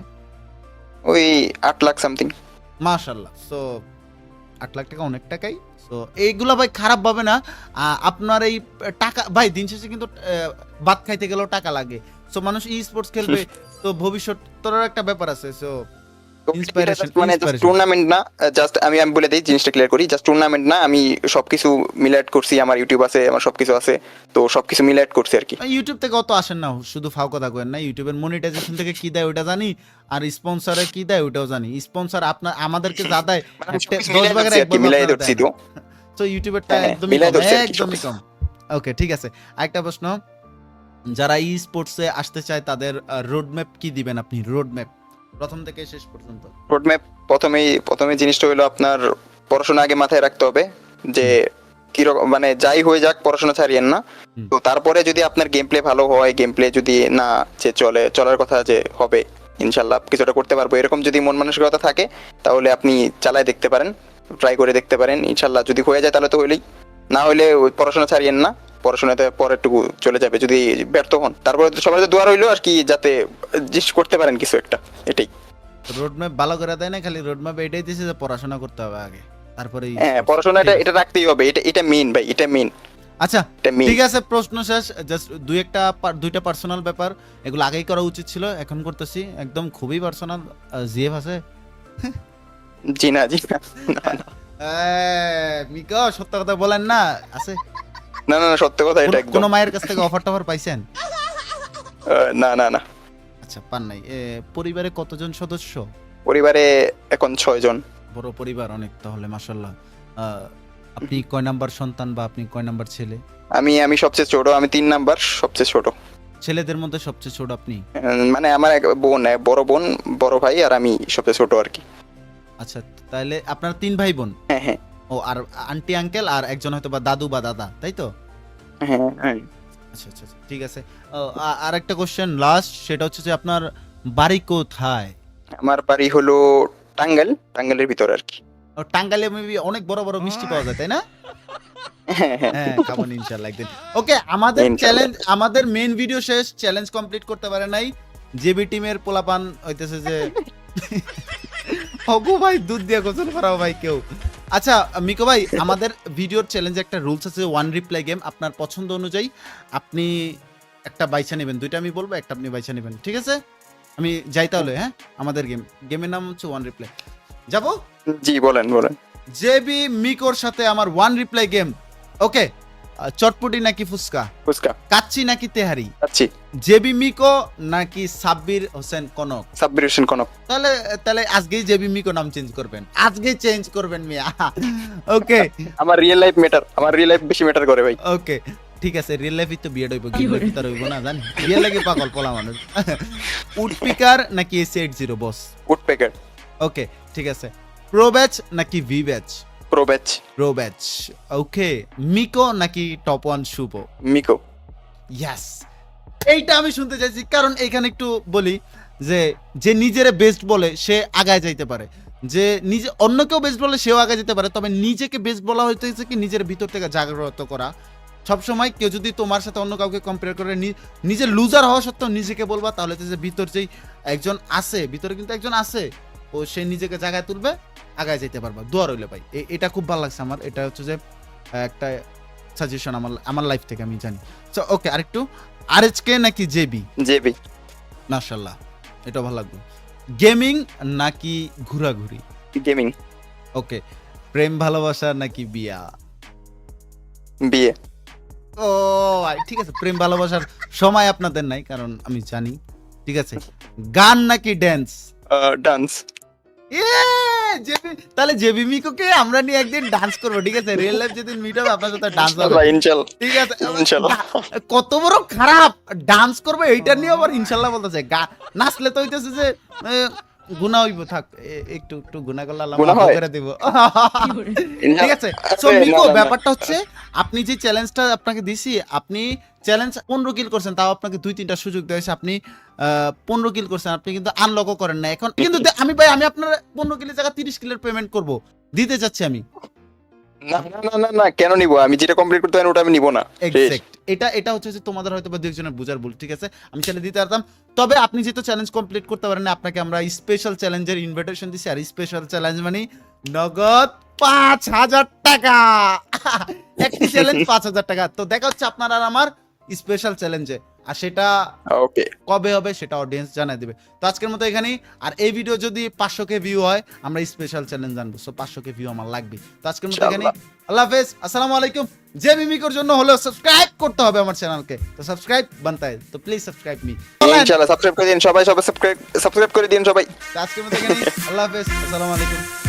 ওই 8 লাখ সামথিং মাশাআল্লাহ সো 8 লাখ টাকা অনেক টাকাই সো এইগুলা ভাই খারাপ ভাবে না আপনার এই টাকা ভাই দিন শেষে কিন্তু ভাত খাইতে গেলেও টাকা লাগে সো মানুষ ই স্পোর্টস খেলবে তো ভবিষ্যতের একটা ব্যাপার আছে সো ইন্সপিরেশন মানে জাস্ট টুর্নামেন্ট না জাস্ট আমি বলে দেই জিনিসটা ক্লিয়ার করি জাস্ট টুর্নামেন্ট না আমি সবকিছু মিলাইট করছি আমার ইউটিউব আছে আমার সবকিছু আছে তো সবকিছু মিলাইট করছি আর কি ইউটিউব থেকে অত আসেন না শুধু ফাও কথা করেন না ইউটিউবের মনিটাইজেশন থেকে কি দেয় ওটা জানি আর স্পন্সরে কি দেয় ওটাও জানি স্পন্সর আপনার আমাদেরকে যা দেয় 10 ভাগের এক ভাগ মিলাই ধরছি তো তো ইউটিউবেরটা একদমই কম ওকে ঠিক আছে আরেকটা প্রশ্ন যারা ই স্পোর্টসে আসতে চায় তাদের রোড ম্যাপ কি দিবেন আপনি রোড ম্যাপ প্রথম থেকে শেষ পর্যন্ত রোড ম্যাপ প্রথমে জিনিসটা হলো আপনার পড়াশোনা আগে মাথায় রাখতে হবে যে কি রকম মানে যাই হয়ে যাক পড়াশোনা ছাড়িয়েন না তো তারপরে যদি আপনার গেম প্লে ভালো হয় গেম প্লে যদি না যে চলার কথা যে হবে ইনশাআল্লাহ কিছুটা করতে পারবো এরকম যদি মন মানসিকতা থাকে তাহলে আপনি চালায় দেখতে পারেন ট্রাই করে দেখতে পারেন ইনশাআল্লাহ যদি হয়ে যায় তাহলে তো হইলেই না হলে ওই পড়াশোনা ছাড়িয়েন না পড়াশোনাতে পরেরটুকু চলে যাবে যদি ব্যর্থ হন তারপরে সবার দোয়া রইলো আর কি যাতে জিনিস করতে পারেন কিছু একটা এটাই রোড ম্যাপ ভালো করে দেয় না খালি রোড ম্যাপ এটাই দিয়েছে যে পড়াশোনা করতে হবে আগে তারপরে হ্যাঁ পড়াশোনা এটা রাখতেই হবে এটা মেইন ভাই এটা মেইন আচ্ছা ঠিক আছে প্রশ্ন শেষ জাস্ট দুইটা পার্সোনাল ব্যাপার এগুলো আগেই করা উচিত ছিল এখন করতেছি একদম খুবই পার্সোনাল জিএফ আছে জি না না না মিকো সত্য কথা বলেন না, আছে না না না, সত্য কথা এটা একদম। কোনো মায়ের কাছ থেকে অফার টফার পাইছেন? না না না, আচ্ছা পান নাই। পরিবারে কতজন সদস্য? পরিবারে এখন 6 জন। বড় পরিবার অনেক তাহলে, মাশাআল্লাহ। আপনি কয় নাম্বার সন্তান বা আপনি কয় নাম্বার ছেলে? আমি সবচেয়ে ছোট, আমি 3 নাম্বার, সবচেয়ে ছোট। ছেলেদের মধ্যে সবচেয়ে ছোট আপনি? মানে আমার এক বোন, বড় বোন, বড় ভাই, আর আমি সবচেয়ে ছোট আর কি। আচ্ছা, তাহলে আপনার 3 ভাই বোন? হ্যাঁ হ্যাঁ ও, আর আন্টি আঙ্কেল আর একজন হয়তো বা দাদু বা দাদা, তাই তো? হ্যাঁ হ্যাঁ। আচ্ছা আচ্ছা আচ্ছা, ঠিক আছে। আর একটা কোশ্চেন লাস্ট, সেটা হচ্ছে যে আপনার বাড়ি কোথায়? আমার বাড়ি হলো টাঙ্গাইলের ভিতরে আর কি। ও, টাঙ্গাইলে মেবি অনেক বড় বড় মিষ্টি পাওয়া যায়, তাই না? হ্যাঁ হ্যাঁ হ্যাঁ, খাবো ইনশাআল্লাহ একদিন। ওকে, আমাদের ইনশাআল্লাহ। চ্যালেঞ্জ, আমাদের মেইন ভিডিও শেষ, চ্যালেঞ্জ কমপ্লিট করতে পারে নাই। জেবি টিমের পোলাপান হইতেছে যে ওগো ভাই, দুধ দিয়ে গোসল করাও ভাই কেউ। আচ্ছা মিকো ভাই, আমাদের ভিডিওর চ্যালেঞ্জে একটা রুলস আছে, ওয়ান রিপ্লাই গেম। আপনার পছন্দ অনুযায়ী আপনি একটা বাইছা নেবেন, দুইটা আমি বলবো, একটা আপনি বাইছা নেবেন, ঠিক আছে? আমি যাই তাহলে, হ্যাঁ? আমাদের গেমের নাম হচ্ছে ওয়ান রিপ্লাই। যাবো? জি বলেন বলেন। জেবি মিকোর সাথে আমার ওয়ান রিপ্লাই গেম। ওকে, চটপটি নাকি ফুচকা? ফুচকা। কাচ্চি নাকি তেহারি? আচ্ছি। জেবি মিকো নাকি সাব্বির হোসেন কনক? সাব্বির হোসেন কনক। তাহলে তাহলে আজকেই জেবি মিকো নাম চেঞ্জ করবেন, আজকেই চেঞ্জ করবেন মিয়া। ওকে আমার রিয়েল লাইফ বেশি ম্যাটার করে ভাই। ওকে, ঠিক আছে। রিয়েল লাইফে তো বিয়ে হইব, গেম লাইফে তো হইব না, জানি। রিয়েল লাইফে পাগল পোলা মানুষ। উড পিকার নাকি AC80 boss? Would packet. Okay, ঠিক আছে। প্রো ব্যাচ নাকি V batch? Pro batch. Pro batch. Okay, মিকো নাকি টপ 1 শুভ? মিকো। ইয়াস, এইটা আমি শুনতে চাইছি, কারণ এখানে একটু বলি যে যে নিজেরে বেস্ট বলে সে আগায় যাইতে পারে, যে নিজে অন্য কেউ বেস্ট বলে সেও আগায় যেতে পারে, তবে নিজেকে বেস্ট বলা হইতেছে কি নিজের ভিতর থেকে জাগ্রত করা। সবসময় কেউ যদি তোমার সাথে অন্য কাউকে কম্পেয়ার করে নিজে লুজার হওয়া সত্ত্বেও নিজেকে বলবা, তাহলে তো যে ভিতর যেই একজন আছে, ভিতরে কিন্তু একজন আছে, ও সে নিজেকে জায়গায় তুলবে, আগায় যেতে পারবা। দোয়া রইলে ভাই, এটা খুব ভালো লাগছে আমার। এটা হচ্ছে যে একটা সাজেশন আমার লাইফ থেকে আমি জানি। সো ওকে, আরেকটু আরএচকে নাকি জেবি? জেবি। মাশাআল্লাহ, এটা ভালো লাগলো। গেমিং নাকি ঘোরাঘুরি? গেমিং। ওকে, প্রেম ভালোবাসা নাকি বিয়া? বিয়ে। ও ঠিক আছে, প্রেম ভালোবাসার সময় আপনাদের নাই, কারণ আমি জানি। ঠিক আছে, গান নাকি ড্যান্স? ডান্স। তাহলে জেবি মিকোকে আমরা নিয়ে একদিন ডান্স করবো, ঠিক আছে? রিয়েল লাইফ যেদিন মিট হবে আপনার সাথে ডান্স হবে, ইনশাআল্লাহ। ঠিক আছে? ইনশাআল্লাহ। কত বড় খারাপ ডান্স করবে এইটা নিয়ে আবার ইনশাআল্লাহ বলতেছে। নাচলে তো হইতেছে যে গুনাহ হইব। থাক, একটু একটু গুনাহ করলে আল্লাহ মাফ করে দেব, ঠিক আছে? সো মিকো, ব্যাপারটা হচ্ছে আপনি যে চ্যালেঞ্জটা আপনাকে দিছি, আপনি চ্যালেঞ্জ 15 কিল করছেন, তাও আপনাকে 2-3টা সুযোগ দেওয়া হয়েছে, আপনি 15 কিল করছেন, আপনি কিন্তু আনলকও করেন না এখন। কিন্তু আমি আপনার 15 কিলের জায়গায় 30 কিলের পেমেন্ট করব, দিতে চাচ্ছি আমি। না না না না না, কেন নিব? আমি যেটা কমপ্লিট করতে পারি ওটা আমি নিব না। এক্সাক্ট, এটা হচ্ছে যে তোমাদের হয়তো বা দুইজনের বুঝার ভুল, ঠিক আছে? আমি চ্যালেঞ্জ দিতে পারতাম, তবে আপনি যেহেতু চ্যালেঞ্জ কমপ্লিট করতে পারেন না, আপনাকে আমরা স্পেশাল চ্যালেঞ্জের ইনভিটেশন দিছি। আর স্পেশাল চ্যালেঞ্জ মানে নগদ 5,000 টাকা। একটি চ্যালেঞ্জ 5,000 টাকা। তো দেখা হচ্ছে আপনার আর আমার স্পেশাল চ্যালেঞ্জে, আর সেটা ওকে, কবে হবে সেটা অডিয়েন্স জানাই দেবে। তো আজকের মতো এখানেই। আর এই ভিডিও যদি 500K ভিউ হয়, আমরা স্পেশাল চ্যালেঞ্জ জানবো। সো 500K ভিউ আমার লাগবে। তো আজকের মতো এখানেই। আল্লাহ হাফেজ, আসসালামু আলাইকুম। যে মিমিকোর জন্য হলেও সাবস্ক্রাইব করতে হবে আমার চ্যানেলকে, তো সাবস্ক্রাইব বানতা है, তো প্লিজ সাবস্ক্রাইব মি। ইনশাআল্লাহ সাবস্ক্রাইব করে দিন সবাই, সাবস্ক্রাইব করে দিন সবাই। আজকের মতো এখানেই। আল্লাহ হাফেজ, আসসালামু আলাইকুম।